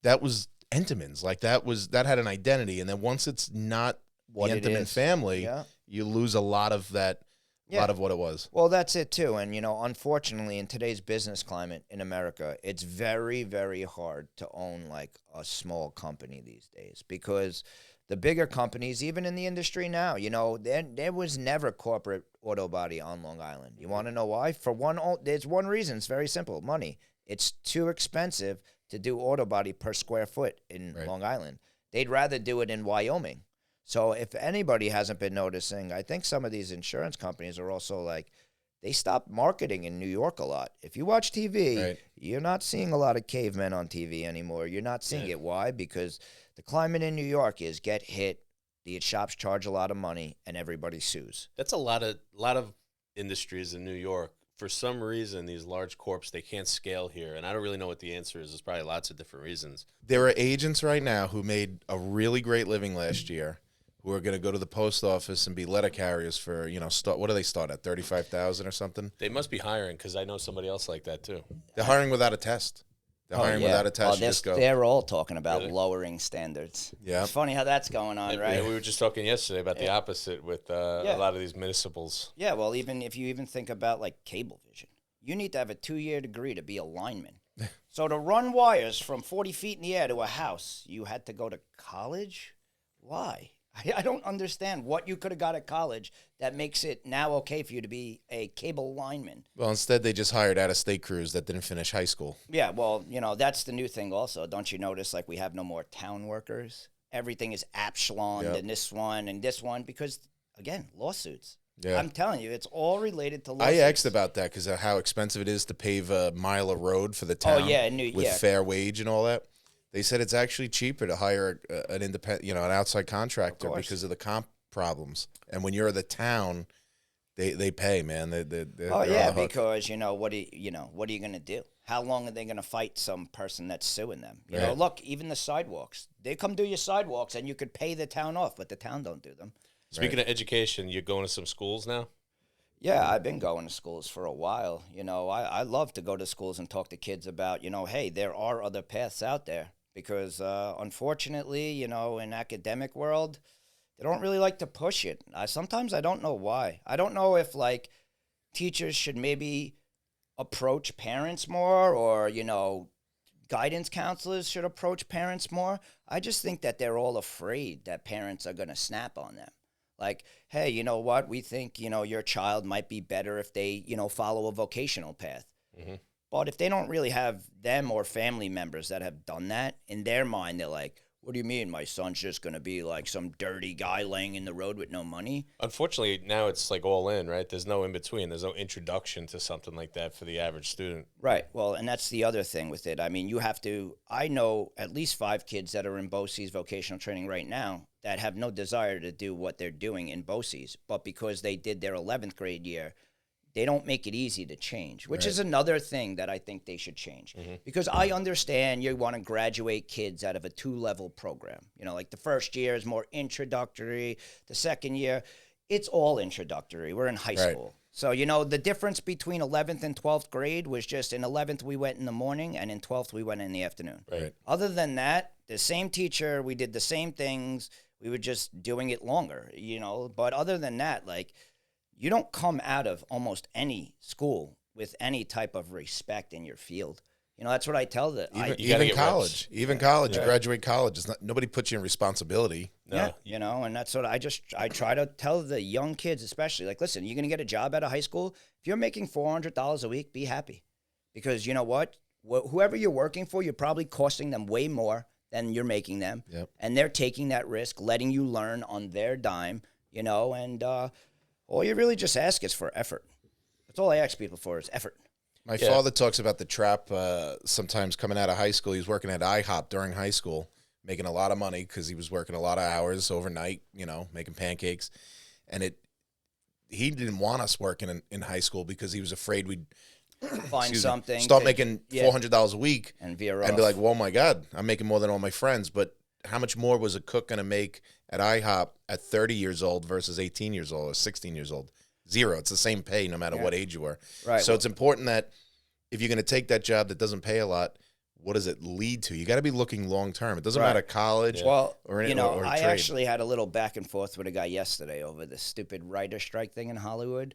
That was Entenmann's. Like that had an identity. And then once it's not What the it Entenmann is. family, Yeah. you lose a lot of that, a lot of what it was. Well, that's it too. And, you know, unfortunately, in today's business climate in America, it's very, very hard to own like a small company these days because the bigger companies, even in the industry now, you know, there was never corporate auto body on Long Island. You want to know why? There's one reason. It's very simple. Money. It's too expensive to do auto body per square foot in Long Island. They'd rather do it in Wyoming. So if anybody hasn't been noticing, I think some of these insurance companies are also like, they stopped marketing in New York a lot. If you watch TV, you're not seeing a lot of cavemen on TV anymore. You're not seeing it. Why? Because the climate in New York is get hit, the shops charge a lot of money, and everybody sues. That's a lot of industries in New York. For some reason, these large corps, they can't scale here. And I don't really know what the answer is. There's probably lots of different reasons. There are agents right now who made a really great living last year who are going to go to the post office and be letter carriers for, what do they start at, 35,000 or something? They must be hiring because I know somebody else like that too. They're hiring without a test. They're hiring without a test. You just go. They're all talking about lowering standards. Yeah. It's funny how that's going on, right? Yeah, we were just talking yesterday about the opposite with a lot of these municipals. Yeah, well, even if you think about like Cablevision, you need to have a 2-year degree to be a lineman. So to run wires from 40 feet in the air to a house, you had to go to college? Why? I don't understand what you could have got at college that makes it now okay for you to be a cable lineman. Well, instead they just hired out-of-state crews that didn't finish high school. Yeah, well, that's the new thing also. Don't you notice, like, we have no more town workers? Everything is Absalon and this one because, again, lawsuits. Yeah. I'm telling you, it's all related to lawsuits. I asked about that because of how expensive it is to pave a mile of road for the town with fair wage and all that. They said it's actually cheaper to hire an independent, an outside contractor because of the comp problems. And when you're the town, they pay, man. They're because what are you going to do? How long are they going to fight some person that's suing them? You know, look, even the sidewalks. They come do your sidewalks, and you could pay the town off, but the town don't do them. Speaking of education, you're going to some schools now? Yeah, I've been going to schools for a while. I love to go to schools and talk to kids about, hey, there are other paths out there. Because unfortunately, in academic world, they don't really like to push it. Sometimes I don't know why. I don't know if like teachers should maybe approach parents more, or guidance counselors should approach parents more. I just think that they're all afraid that parents are going to snap on them. Like, hey, you know what? We think your child might be better if they follow a vocational path. Mm-hmm. But if they don't really have them or family members that have done that, in their mind, they're like, what do you mean my son's just going to be like some dirty guy laying in the road with no money? Unfortunately, now it's like all in, right? There's no in between. There's no introduction to something like that for the average student. Right. Well, and that's the other thing with it. I mean, I know at least 5 kids that are in BOCES vocational training right now that have no desire to do what they're doing in BOCES, but because they did their 11th grade year, they don't make it easy to change, which is another thing that I think they should change. Mm-hmm. Because I understand you want to graduate kids out of a 2-level program. Like the first year is more introductory. The second year, it's all introductory. We're in high school. So, the difference between 11th and 12th grade was just in 11th we went in the morning and in 12th we went in the afternoon. Right. Other than that, the same teacher, we did the same things. We were just doing it longer, But other than that, like, you don't come out of almost any school with any type of respect in your field. You know, that's what I tell Even college, you graduate college. It's not, nobody puts you in responsibility. No. Yeah, you know, and that's what I try to tell the young kids, especially, like, listen, you're going to get a job out of high school. If you're making $400 a week, be happy, because you know what? Whoever you're working for, you're probably costing them way more than you're making them. Yep. And they're taking that risk, letting you learn on their dime, you know, and all you really just ask is for effort. That's all I ask people for is effort. My father talks about the trap sometimes coming out of high school. He was working at IHOP during high school, making a lot of money because he was working a lot of hours overnight, you know, making pancakes. And he didn't want us working in high school because he was afraid we'd Find something. start making $400 a week and veer and off. be like, "Well, my God, I'm making more than all my friends." But how much more was a cook going to make at IHOP at 30 years old versus 18 years old or 16 years old? Zero. It's the same pay no matter what age you were. Right. So it's important that if you're going to take that job that doesn't pay a lot, what does it lead to? You got to be looking long term. It doesn't matter college Well, or you know, or I trade. actually had a little back and forth with a guy yesterday over this stupid writer strike thing in Hollywood.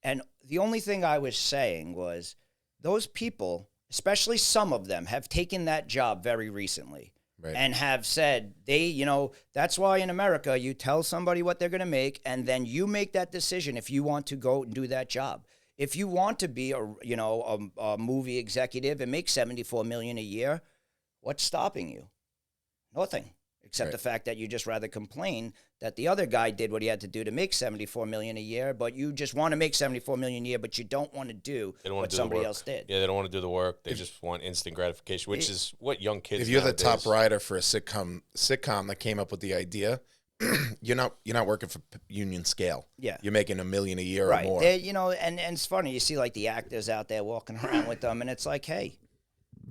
And the only thing I was saying was those people, especially some of them, have taken that job very recently. Right. And have said you know, that's why in America you tell somebody what they're going to make, and then you make that decision if you want to go and do that job. If you want to be a movie executive and make $74 million a year, what's stopping you? Nothing, except the fact that you just rather complain that the other guy did what he had to do to make $74 million a year, but you just want to make $74 million a year, but you don't want to do what somebody else did. Yeah, they don't want to do the work. They just want instant gratification, which is what young kids. If you're nowadays, the top writer for a sitcom that came up with the idea, you're not working for union scale. Yeah. You're making $1 million a year or more. They're, you know, and it's funny. You see like the actors out there walking around with them, and it's like, hey,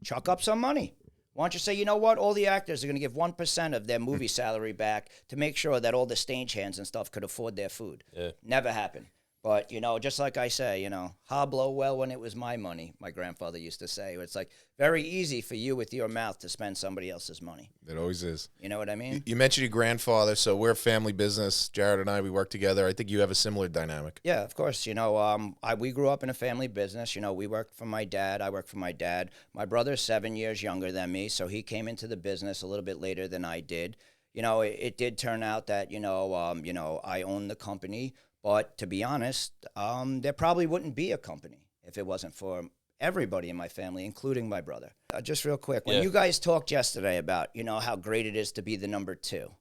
chuck up some money. Why don't you say, you know what, all the actors are going to give 1% of their movie salary back to make sure that all the stagehands and stuff could afford their food. Yeah. Never happened. But, you know, just like I say, you know, "Ha blow well when it was my money," my grandfather used to say. It's like very easy for you with your mouth to spend somebody else's money. It always is. You know what I mean? You mentioned your grandfather, so we're a family business. Jared and I, we work together. I think you have a similar dynamic. Yeah, of course. You know, we grew up in a family business. You know, we worked for my dad. I worked for my dad. My brother's 7 years younger than me, so he came into the business a little bit later than I did. You know, it did turn out that, you know, I owned the company. But to be honest, there probably wouldn't be a company if it wasn't for everybody in my family, including my brother. Just real quick, when you guys talked yesterday about, you know, how great it is to be the number two,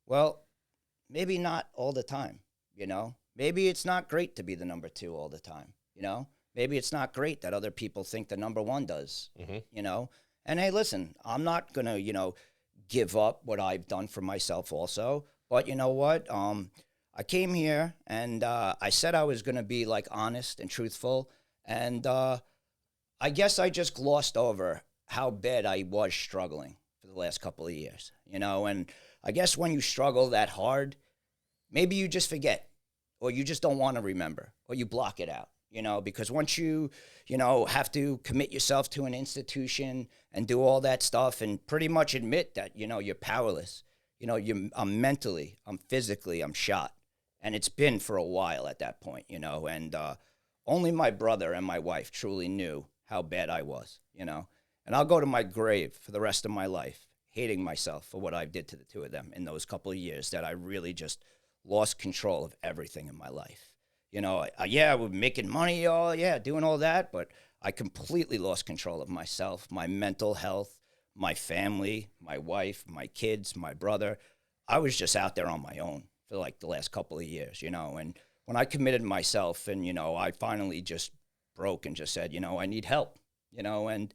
well, maybe not all the time, you know. Maybe it's not great to be the number two all the time, you know. Maybe it's not great that other people think the number one does, you know. And, hey, listen, I'm not going to, you know, give up what I've done for myself also. But you know what? I came here and I said I was going to be like honest and truthful. And I guess I just glossed over how bad I was struggling for the last couple of years, you know. And I guess when you struggle that hard, maybe you just forget, or you just don't want to remember, or you block it out, you know, because once you know, have to commit yourself to an institution and do all that stuff and pretty much admit that, you know, you're powerless. You know, I'm mentally, I'm physically, I'm shot. And it's been for a while at that point, you know, and only my brother and my wife truly knew how bad I was, you know. And I'll go to my grave for the rest of my life hating myself for what I did to the two of them in those couple of years that I really just lost control of everything in my life. You know, we're making money, doing all that, but I completely lost control of myself, my mental health, my family, my wife, my kids, my brother. I was just out there on my own for like the last couple of years, you know. And when I committed myself and, you know, I finally just broke and just said, you know, I need help, you know. And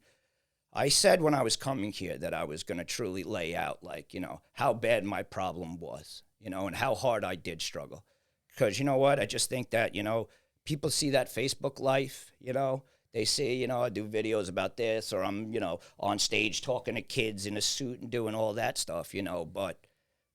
I said when I was coming here that I was going to truly lay out, like, you know, how bad my problem was, you know, and how hard I did struggle. Because, you know what, I just think that, you know, people see that Facebook life, you know. They see, you know, I do videos about this, or I'm, you know, on stage talking to kids in a suit and doing all that stuff, you know. But,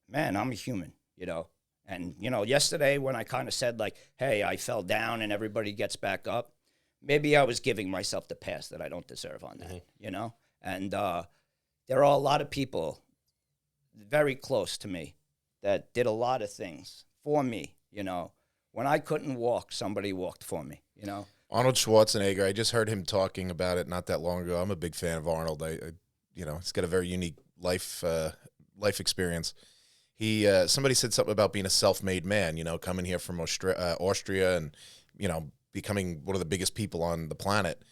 man, I'm a human, you know. And, you know, yesterday when I kind of said, like, hey, I fell down and everybody gets back up, maybe I was giving myself the pass that I don't deserve on that, you know. And there are a lot of people very close to me that did a lot of things for me, you know. When I couldn't walk, somebody walked for me, you know. Arnold Schwarzenegger. I just heard him talking about it not that long ago. I'm a big fan of Arnold. I he's got a very unique life experience. He somebody said something about being a self-made man. Coming here from Austria, and becoming one of the biggest people on the planet,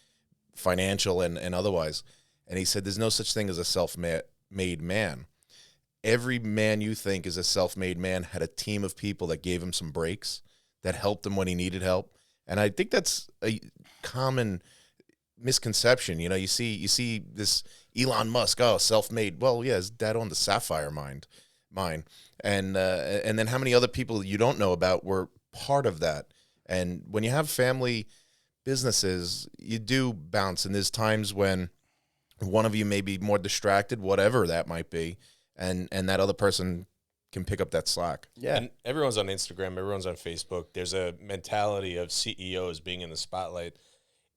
financial and otherwise. And he said, "There's no such thing as a self-made man. Every man you think is a self-made man had a team of people that gave him some breaks, that helped him when he needed help." And I think that's a common misconception. You see this Elon Musk, self-made. Well, yeah, his dad owned the Sapphire mine, and then how many other people you don't know about were part of that. And when you have family businesses, you do bounce, and there's times when one of you may be more distracted, whatever that might be, and that other person can pick up that slack. Yeah. And everyone's on Instagram, everyone's on Facebook. There's a mentality of CEOs being in the spotlight,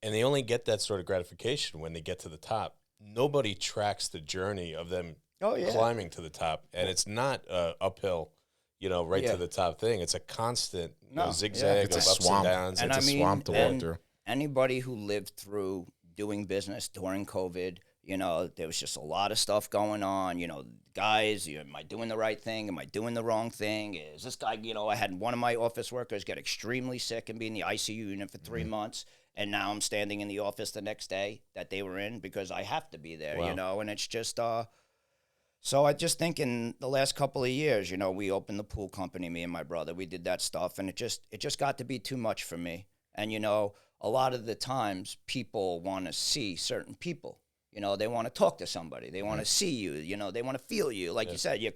and they only get that sort of gratification when they get to the top. Nobody tracks the journey of them climbing to the top, and it's not uphill, to the top thing. It's a constant zigzag of ups and downs. It's a swamp to walk through. Anybody who lived through doing business during COVID, there was just a lot of stuff going on. Guys, am I doing the right thing? Am I doing the wrong thing? Is this guy, I had one of my office workers get extremely sick and be in the ICU unit for 3 months. And now I'm standing in the office the next day that they were in because I have to be there, and it's just, so I just think in the last couple of years, we opened the pool company, me and my brother, we did that stuff, and it just got to be too much for me. And, a lot of the times people want to see certain people. They want to talk to somebody. They want to see you. They want to feel you. Like you said, you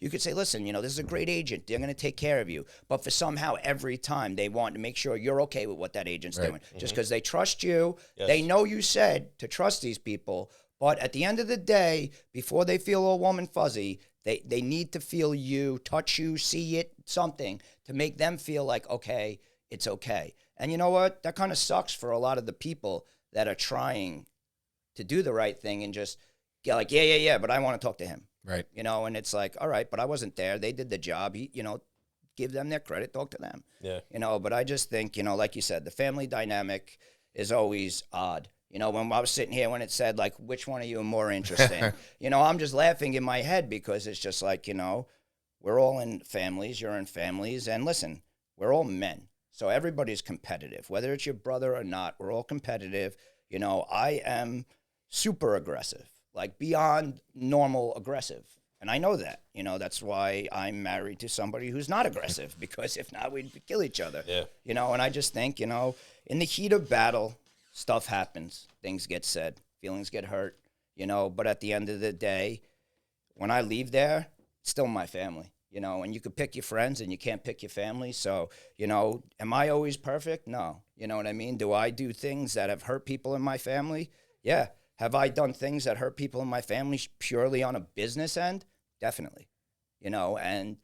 could say, listen, this is a great agent. They're going to take care of you. But for somehow every time they want to make sure you're okay with what that agent's doing. Just because they trust you. Yes. They know you said to trust these people. But at the end of the day, before they feel all warm and fuzzy, they need to feel you, touch you, see it, something to make them feel like, okay, it's okay. And you know what? That kind of sucks for a lot of the people that are trying to do the right thing and just get like, yeah, but I want to talk to him. Right. And it's like, all right, but I wasn't there. They did the job. Give them their credit, talk to them. Yeah. But I just think, like you said, the family dynamic is always odd. When I was sitting here when it said, like, which one of you are more interesting? I'm just laughing in my head because it's just like, we're all in families, you're in families. And listen, we're all men. So everybody's competitive. Whether it's your brother or not, we're all competitive. I am super aggressive, like beyond normal aggressive. And I know that, that's why I'm married to somebody who's not aggressive, because if not, we'd kill each other. Yeah. And I just think, in the heat of battle, stuff happens, things get said, feelings get hurt, but at the end of the day, when I leave there, it's still my family, and you could pick your friends and you can't pick your family. So, am I always perfect? No. You know what I mean? Do I do things that have hurt people in my family? Yeah. Have I done things that hurt people in my family purely on a business end? Definitely. And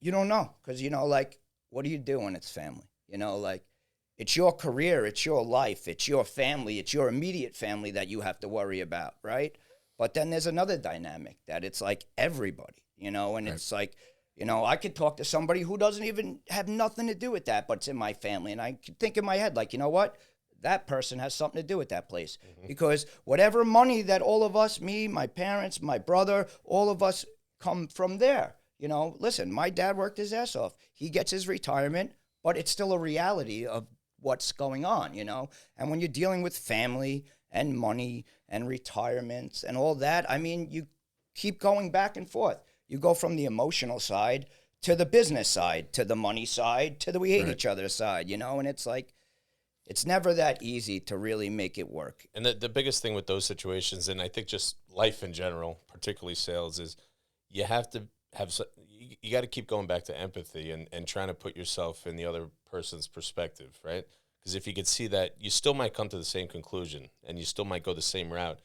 you don't know because, like, what do you do when it's family? Like, it's your career, it's your life, it's your family, it's your immediate family that you have to worry about, right? But then there's another dynamic that it's like everybody, and right. It's like, I could talk to somebody who doesn't even have nothing to do with that, but it's in my family. And I could think in my head, like, you know what? That person has something to do with that place. Because whatever money that all of us, me, my parents, my brother, all of us come from there. Listen, my dad worked his ass off. He gets his retirement, but it's still a reality of what's going on, And when you're dealing with family and money and retirements and all that, I mean, you keep going back and forth. You go from the emotional side to the business side, to the money side, to the we hate each other side, and it's like, it's never that easy to really make it work. And the biggest thing with those situations, and I think just life in general, particularly sales, is you have to have, you got to keep going back to empathy and trying to put yourself in the other person's perspective, right? Because if you could see that, you still might come to the same conclusion and you still might go the same route.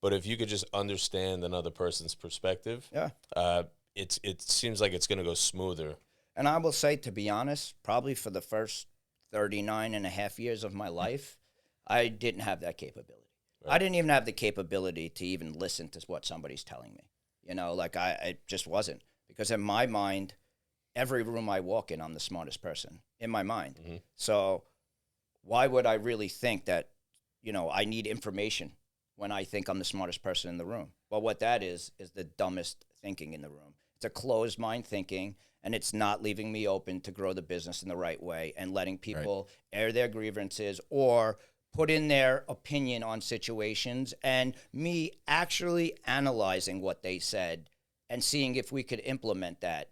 But if you could just understand another person's perspective, it seems like it's going to go smoother. And I will say, to be honest, probably for the first 39 and a half years of my life, I didn't have that capability. Right. I didn't even have the capability to even listen to what somebody's telling me. Like I just wasn't. Because in my mind, every room I walk in, I'm the smartest person in my mind. So why would I really think that, I need information when I think I'm the smartest person in the room? Well, what that is the dumbest thinking in the room. It's a closed mind thinking, and it's not leaving me open to grow the business in the right way and letting people air their grievances or put in their opinion on situations, and me actually analyzing what they said and seeing if we could implement that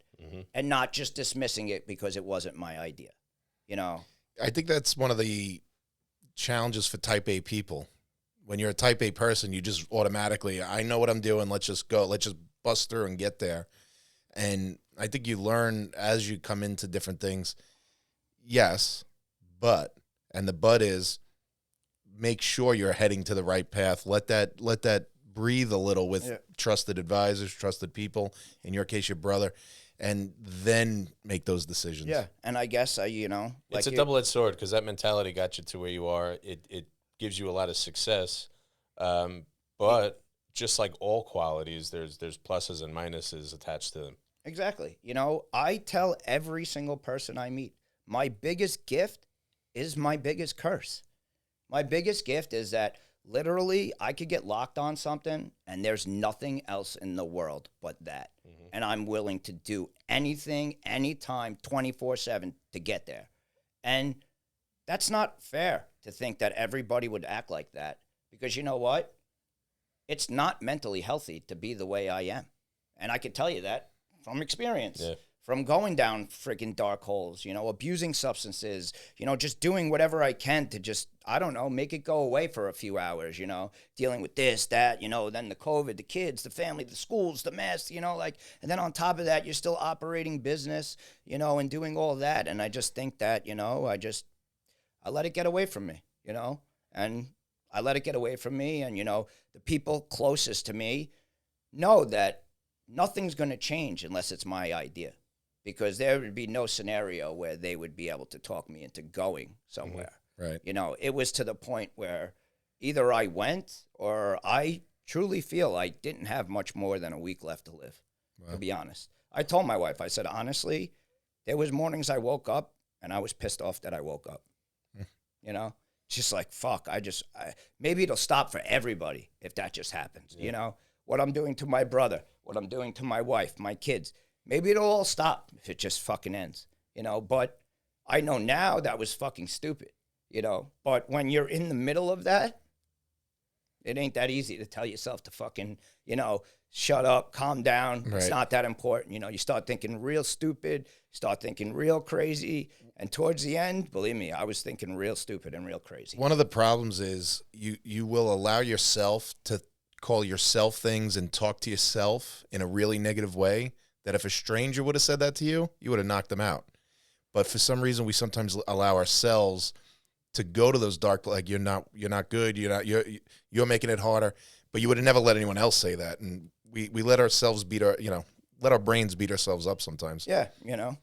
and not just dismissing it because it wasn't my idea, I think that's one of the challenges for type A people. When you're a type A person, you just automatically, I know what I'm doing. Let's just go. Let's just bust through and get there. And I think you learn as you come into different things. Yes, and the but is make sure you're heading to the right path. Let that breathe a little with trusted advisors, trusted people, in your case, your brother, and then make those decisions. Yeah, and I guess, it's a double-edged sword because that mentality got you to where you are. It gives you a lot of success, but just like all qualities, there's pluses and minuses attached to them. Exactly. I tell every single person I meet, my biggest gift is my biggest curse. My biggest gift is that literally I could get locked on something and there's nothing else in the world but that. And I'm willing to do anything, anytime, 24/7 to get there. And that's not fair to think that everybody would act like that, because you know what? It's not mentally healthy to be the way I am. And I can tell you that from experience. Yeah. From going down freaking dark holes, abusing substances, just doing whatever I can to just, I don't know, make it go away for a few hours, dealing with this, that, then the COVID, the kids, the family, the schools, the mess, and then on top of that, you're still operating business, and doing all that. And I just think that, I let it get away from me, and I let it get away from me. And, the people closest to me know that nothing's going to change unless it's my idea. Because there would be no scenario where they would be able to talk me into going somewhere. Right. It was to the point where either I went or I truly feel I didn't have much more than a week left to live, to be honest. I told my wife, I said, honestly, there was mornings I woke up and I was pissed off that I woke up. Just like, fuck, maybe it'll stop for everybody if that just happens. What I'm doing to my brother, what I'm doing to my wife, my kids. Maybe it'll all stop if it just fucking ends, but I know now that was fucking stupid, but when you're in the middle of that, it ain't that easy to tell yourself to fucking, shut up, calm down. Right. It's not that important. You start thinking real stupid, start thinking real crazy. And towards the end, believe me, I was thinking real stupid and real crazy. One of the problems is you will allow yourself to call yourself things and talk to yourself in a really negative way. That if a stranger would have said that to you, you would have knocked them out. But for some reason, we sometimes allow ourselves to go to those dark, like you're not good, you're making it harder. But you would have never let anyone else say that, and we let ourselves let our brains beat ourselves up sometimes. Yeah,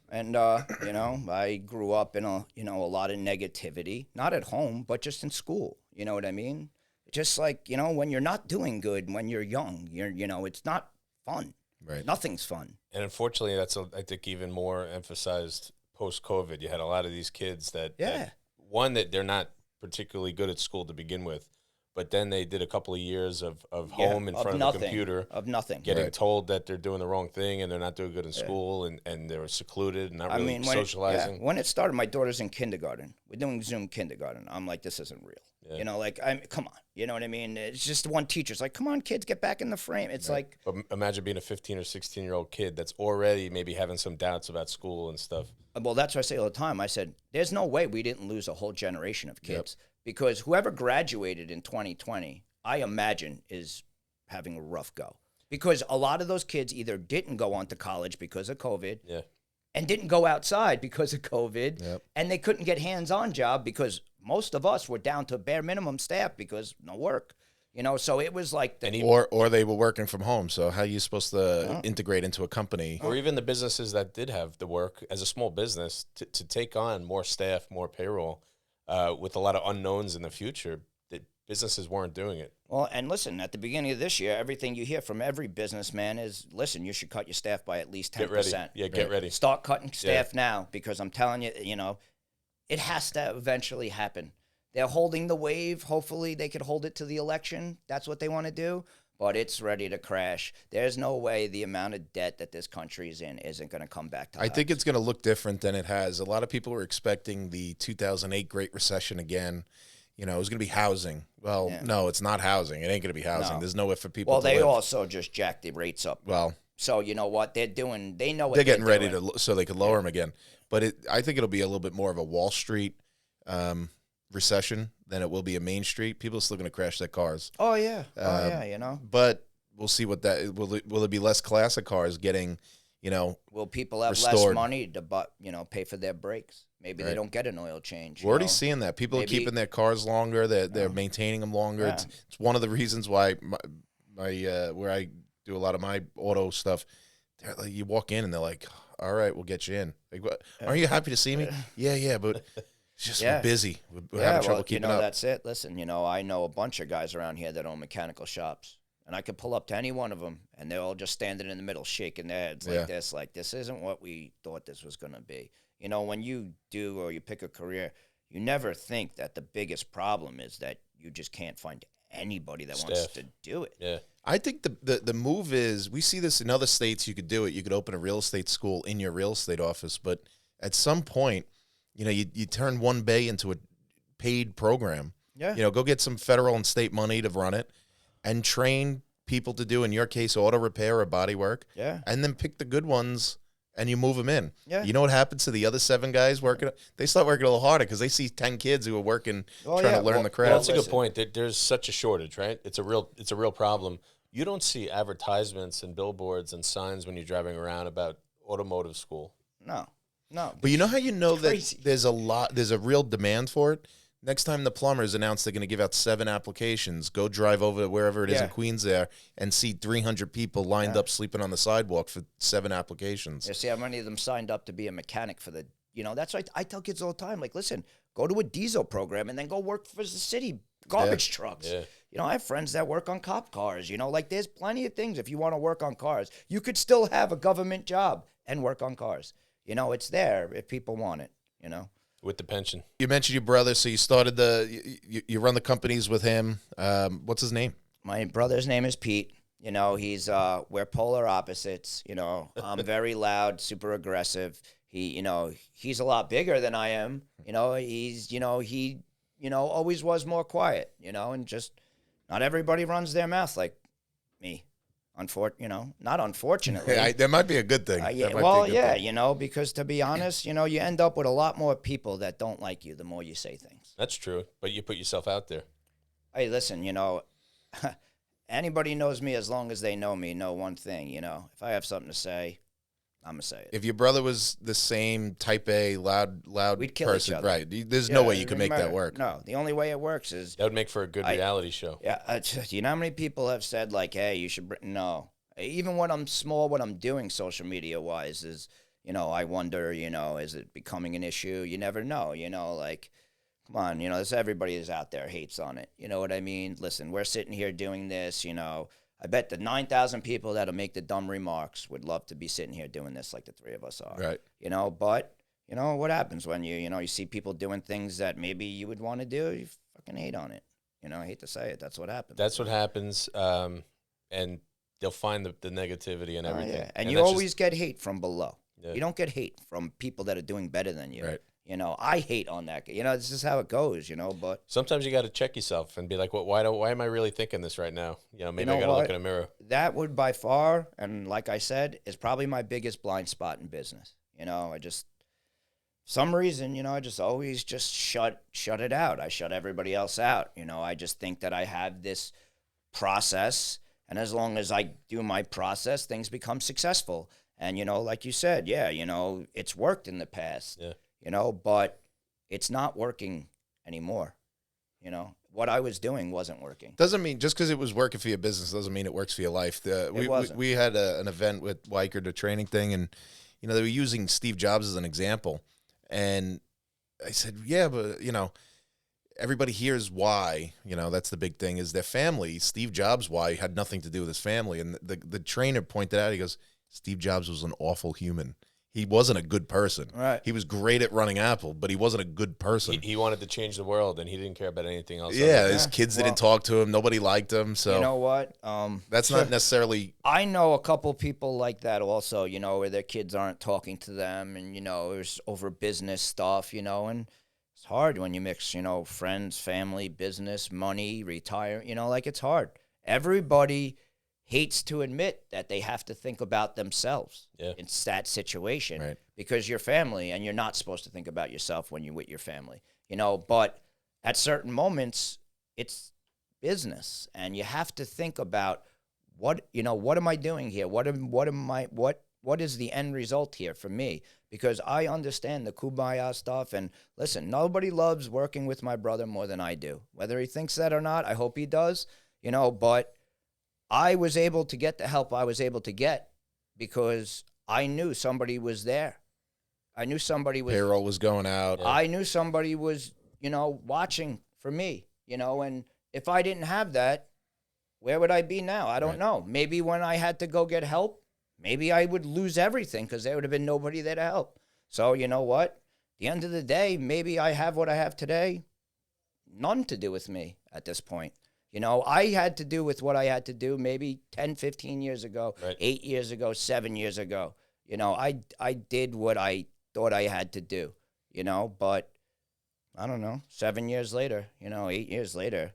and I grew up in a lot of negativity, not at home, but just in school. You know what I mean? Just like when you're not doing good, when you're young, it's not fun. Right. Nothing's fun. And unfortunately, that's, I think, even more emphasized post-COVID. You had a lot of these kids that they're not particularly good at school to begin with, but then they did a couple of years of home in front of a computer. Of nothing. Getting told that they're doing the wrong thing and they're not doing good in school and they're secluded and not really socializing. When it started, my daughter's in kindergarten. We're doing Zoom kindergarten. I'm like, this isn't real. Yeah. Come on. You know what I mean? It's just one teacher's like, come on, kids, get back in the frame. It's like. But imagine being a 15 or 16-year-old kid that's already maybe having some doubts about school and stuff. Well, that's what I say all the time. I said, there's no way we didn't lose a whole generation of kids. Because whoever graduated in 2020, I imagine, is having a rough go. Because a lot of those kids either didn't go on to college because of COVID and didn't go outside because of COVID, and they couldn't get hands-on job because most of us were down to bare minimum staff because no work. So it was like or they were working from home. So how are you supposed to integrate into a company? Or even the businesses that did have the work as a small business to take on more staff, more payroll. With a lot of unknowns in the future, that businesses weren't doing it. Well, and listen, at the beginning of this year, everything you hear from every businessman is, listen, you should cut your staff by at least 10%. Get ready. Yeah, get ready. Start cutting staff now, because I'm telling you, it has to eventually happen. They're holding the wave. Hopefully they could hold it to the election. That's what they want to do. But it's ready to crash. There's no way the amount of debt that this country is in isn't going to come back to I think it's going to look different than it has. A lot of people were expecting the 2008 Great Recession again. You know, it was going to be housing. Well, no, it's not housing. It ain't going to be housing. No. There's nowhere for people Well, to they live. also just jacked the rates up. Well, So you know what they're doing? They know what they're getting ready doing. so they could lower them again. But I think it'll be a little bit more of a Wall Street recession than it will be a Main Street. People are still going to crash their cars. Oh yeah, you know. But we'll see what that will it be less classic cars getting, you know, Will people have less restored. money to pay for their brakes? Maybe they Right. don't get an oil change. We're already seeing that. People Maybe- are keeping their cars longer. They're maintaining them longer. Yeah. It's one of the reasons why my where I do a lot of my auto stuff. They're like, you walk in and they're like, "All right, we'll get you in." Like, what, aren't you happy to see me? Yeah, but it's just we're busy. We're having trouble keeping up. That's it. Listen, I know a bunch of guys around here that own mechanical shops, and I could pull up to any one of them, and they're all just standing in the middle, shaking their heads like this isn't what we thought this was going to be. When you do or you pick a career, you never think that the biggest problem is that you just can't find anybody that wants to do it. Yeah. I think the move is, we see this in other states. You could do it. You could open a real estate school in your real estate office, but at some point, you turn one bay into a paid program. Yeah. Go get some federal and state money to run it and train people to do, in your case, auto repair or body work. Yeah. And then pick the good ones and you move them in. Yeah. You know what happens to the other 7 guys working? They start working a little harder because they see 10 kids who are working, trying to learn the craft. Well, that's a good point. There's such a shortage, right? It's a real problem. You don't see advertisements and billboards and signs when you're driving around about automotive school. No. But you know how you know that crazy. there's a real demand for it? Next time the plumbers announce they're going to give out 7 applications, go drive over to wherever it is in Queens there and see 300 people lined up sleeping on the sidewalk for 7 applications. You see how many of them signed up to be a mechanic for the, that's why I tell kids all the time, like, listen, go to a diesel program and then go work for the city garbage trucks. Yeah. I have friends that work on cop cars, like there's plenty of things. If you want to work on cars, you could still have a government job and work on cars. It's there if people want it, With the pension. You mentioned your brother, so you started you run the companies with him. What's his name? My brother's name is Pete. He's we're polar opposites. I'm very loud, super aggressive. He's a lot bigger than I am. He's he always was more quiet. And just not everybody runs their mouth like me. Not unfortunately. That might be a good thing. Because to be honest, you end up with a lot more people that don't like you the more you say things. That's true, but you put yourself out there. Hey, listen, anybody knows me as long as they know me, know one thing, if I have something to say, I'm going to say it. If your brother was the same type A, loud We'd kill person, each other. right? There's no way you could make that work. No, the only way it works is... That would make for a good reality show. Yeah, you know how many people have said, like, hey, you should... No. Even when I'm small, what I'm doing social media-wise is, I wonder, is it becoming an issue? You never know, like... Come on, there's everybody is out there hates on it. You know what I mean? Listen, we're sitting here doing this, I bet the 9,000 people that'll make the dumb remarks would love to be sitting here doing this like the 3 of us are. Right. But, what happens when you see people doing things that maybe you would want to do? You fucking hate on it. I hate to say it. That's what happens. That's what happens, and they'll find the negativity and everything. Yeah. And you always get hate from below. Yeah. You don't get hate from people that are doing better than you. Right. I hate on that. This is how it goes, but... Sometimes you got to check yourself and be like, why am I really thinking this right now? Maybe I got to look in a mirror. That would by far, and like I said, is probably my biggest blind spot in business. Some reason, I just always just shut it out. I shut everybody else out. I just think that I have this process, and as long as I do my process, things become successful. And, like you said, it's worked in the past. Yeah. But it's not working anymore. What I was doing wasn't working. Doesn't mean just because it was working for your business doesn't mean it works for your life. We had an event with Weicker, the training thing, and they were using Steve Jobs as an example, and I said, yeah, but everybody hears why. That's the big thing is their family. Steve Jobs' why had nothing to do with his family, and the trainer pointed out, he goes, Steve Jobs was an awful human. he wasn't a good person. Right. He was great at running Apple, but he wasn't a good person. He wanted to change the world, and he didn't care about anything else. Yeah, other his than kids didn't talk to him. Nobody liked him. So You know what? that's not necessarily. I know a couple people like that also, where their kids aren't talking to them and, it's over business stuff, and it's hard when you mix, friends, family, business, money, retire, it's hard. Everybody hates to admit that they have to think about themselves in that situation, Right. because you're family and you're not supposed to think about yourself when you're with your family, but at certain moments it's business and you have to think about what am I doing here? What is the end result here for me? Because I understand the kumbaya stuff, and listen, nobody loves working with my brother more than I do. Whether he thinks that or not, I hope he does, but I was able to get the help I was able to get because I knew somebody was there. I knew somebody was Payroll was going out. I knew somebody was, watching for me, and if I didn't have that, where would I be now? I don't know. Maybe when I had to go get help, maybe I would lose everything because there would have been nobody there to help. So you know what? At the end of the day, maybe I have what I have today. None to do with me at this point. I had to do with what I had to do maybe 10, 15 years ago, 8 years ago, 7 years ago. I did what I thought I had to do, but I don't know, 7 years later, 8 years later.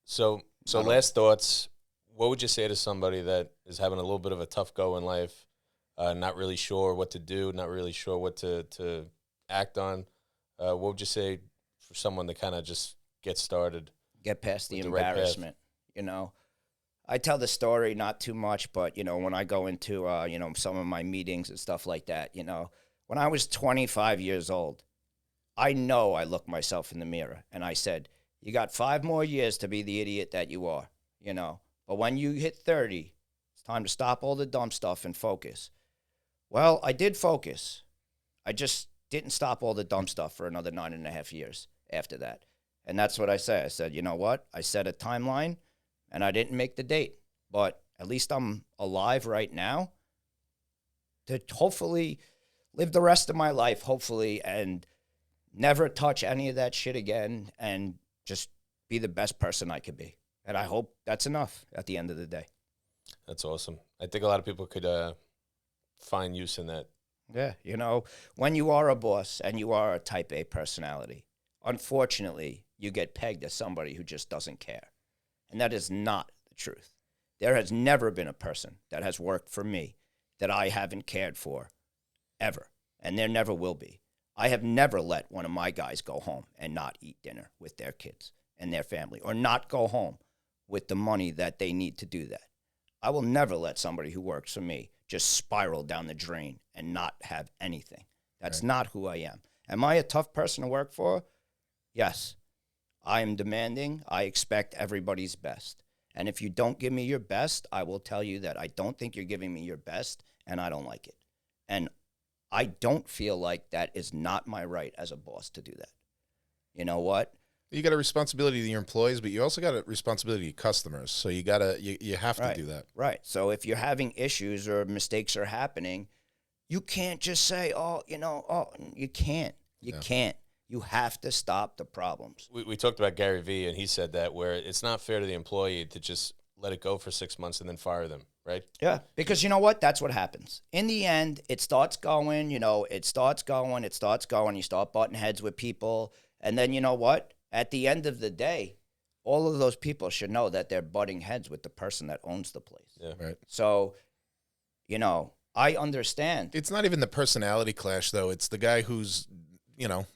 So last thoughts, what would you say to somebody that is having a little bit of a tough go in life, not really sure what to do, not really sure what to act on? What would you say for someone to kind of just get started? Get past the With the right path. embarrassment, I tell the story not too much, but, when I go into, some of my meetings and stuff like that, when I was 25 years old, I know I looked myself in the mirror and I said, you got 5 more years to be the idiot that you are, but when you hit 30, it's time to stop all the dumb stuff and focus. Well, I did focus. I just didn't stop all the dumb stuff for another 9.5 years after that. And that's what I said. I said, you know what? I set a timeline, and I didn't make the date. But at least I'm alive right now to hopefully live the rest of my life, hopefully, and never touch any of that shit again and just be the best person I could be. And I hope that's enough at the end of the day. That's awesome. I think a lot of people could find use in that. Yeah, when you are a boss and you are a type A personality, unfortunately, you get pegged as somebody who just doesn't care. And that is not the truth. There has never been a person that has worked for me that I haven't cared for, ever. And there never will be. I have never let one of my guys go home and not eat dinner with their kids and their family, or not go home with the money that they need to do that. I will never let somebody who works for me just spiral down the drain and not have anything. That's not who I am. Am I a tough person to work for? Yes. I am demanding. I expect everybody's best. And if you don't give me your best, I will tell you that I don't think you're giving me your best, and I don't like it. And I don't feel like that is not my right as a boss to do that. You know what? You got a responsibility to your employees, but you also got a responsibility to your customers. So you have to do that. Right. So if you're having issues or mistakes are happening, you can't just say, you can't. You can't. You have to stop the problems. We talked about Gary Vee, and he said that where it's not fair to the employee to just let it go for 6 months and then fire them, right? Yeah, because you know what? That's what happens. In the end, it starts going, you start butting heads with people. And then you know what? At the end of the day, all of those people should know that they're butting heads with the person that owns the place. Yeah. Right. So, I understand. It's not even the personality clash, though. It's the guy who's,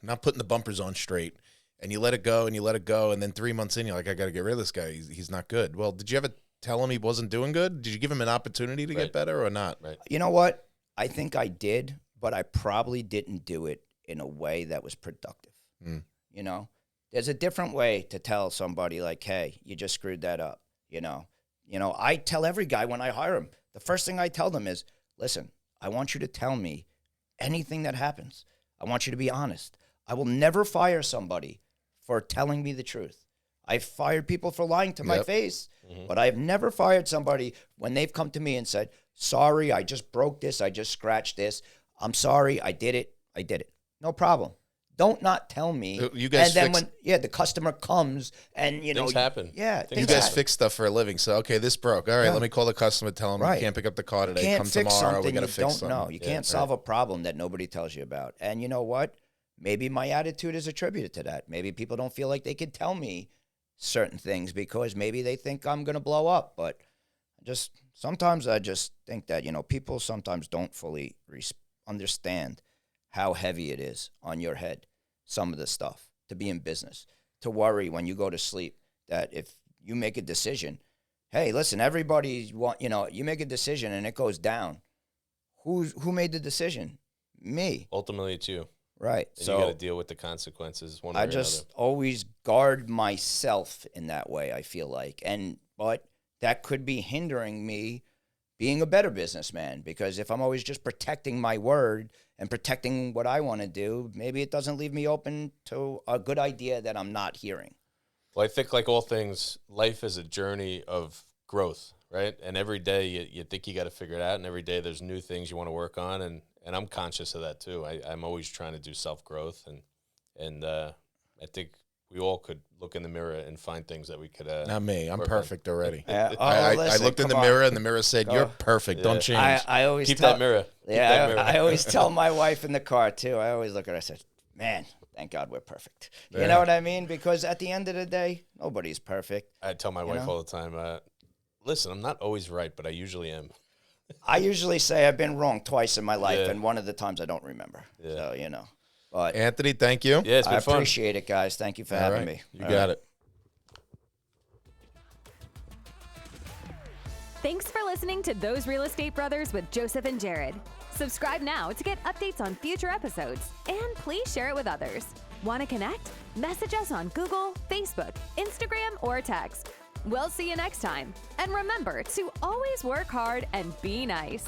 not putting the bumpers on straight. And you let it go, and then 3 months in, you're like, I got to get rid of this guy. He's not good. Well, did you ever tell him he wasn't doing good? Did you give him an opportunity to get better or not? Right. You know what? I think I did, but I probably didn't do it in a way that was productive. There's a different way to tell somebody like, hey, you just screwed that up. I tell every guy when I hire him, the first thing I tell them is, listen, I want you to tell me anything that happens. I want you to be honest. I will never fire somebody for telling me the truth. I've fired people for lying to my face, but I've never fired somebody when they've come to me and said, sorry, I just broke this, I just scratched this. I'm sorry, I did it. No problem. Don't not tell me. You guys and then when the customer comes and things happen. Yeah, You guys fix stuff for a living. So, okay, this broke. All right, let me call the customer, tell him we can't pick up the car today. Can't Come fix tomorrow, we something got to you fix don't something. know. You can't solve a problem that nobody tells you about. And you know what? Maybe my attitude is attributed to that. Maybe people don't feel like they can tell me certain things because maybe they think I'm going to blow up. But sometimes I just think that, people sometimes don't fully understand how heavy it is on your head, some of the stuff, to be in business, to worry when you go to sleep that if you make a decision, hey, listen, everybody you make a decision and it goes down. Who made the decision? Me. Ultimately, it's you. Right. And so you got to deal with the consequences one way or I another. just always guard myself in that way, I feel like. But that could be hindering me being a better businessman, because if I'm always just protecting my word and protecting what I want to do, maybe it doesn't leave me open to a good idea that I'm not hearing. Well, I think like all things, life is a journey of growth, right? And every day you think you got to figure it out, and every day there's new things you want to work on, and I'm conscious of that too. I'm always trying to do self-growth, and I think we all could look in the mirror and find things that we could Not me. I'm work perfect already. I looked in the mirror, and the mirror said, "You're perfect. Don't change." I always keep tell, that mirror. Keep Yeah, that mirror. I always tell my wife in the car too. I always look at her. I said, "Man, thank God we're perfect." You Yeah. know what I mean? Because at the end of the day, nobody's perfect. I tell my wife all the time, listen, I'm not always right, but I usually am. I usually say I've been wrong twice in my life, Yeah. and one of the times I don't remember. Yeah. So, But Anthony, thank you. Yeah, it's been I fun. appreciate it, guys. Thank you for All having right. me. You All got right. it. Thanks for listening to Those Real Estate Brothers with Joseph and Jared. Subscribe now to get updates on future episodes, and please share it with others. Want to connect? Message us on Google, Facebook, Instagram, or text. We'll see you next time. And remember to always work hard and be nice.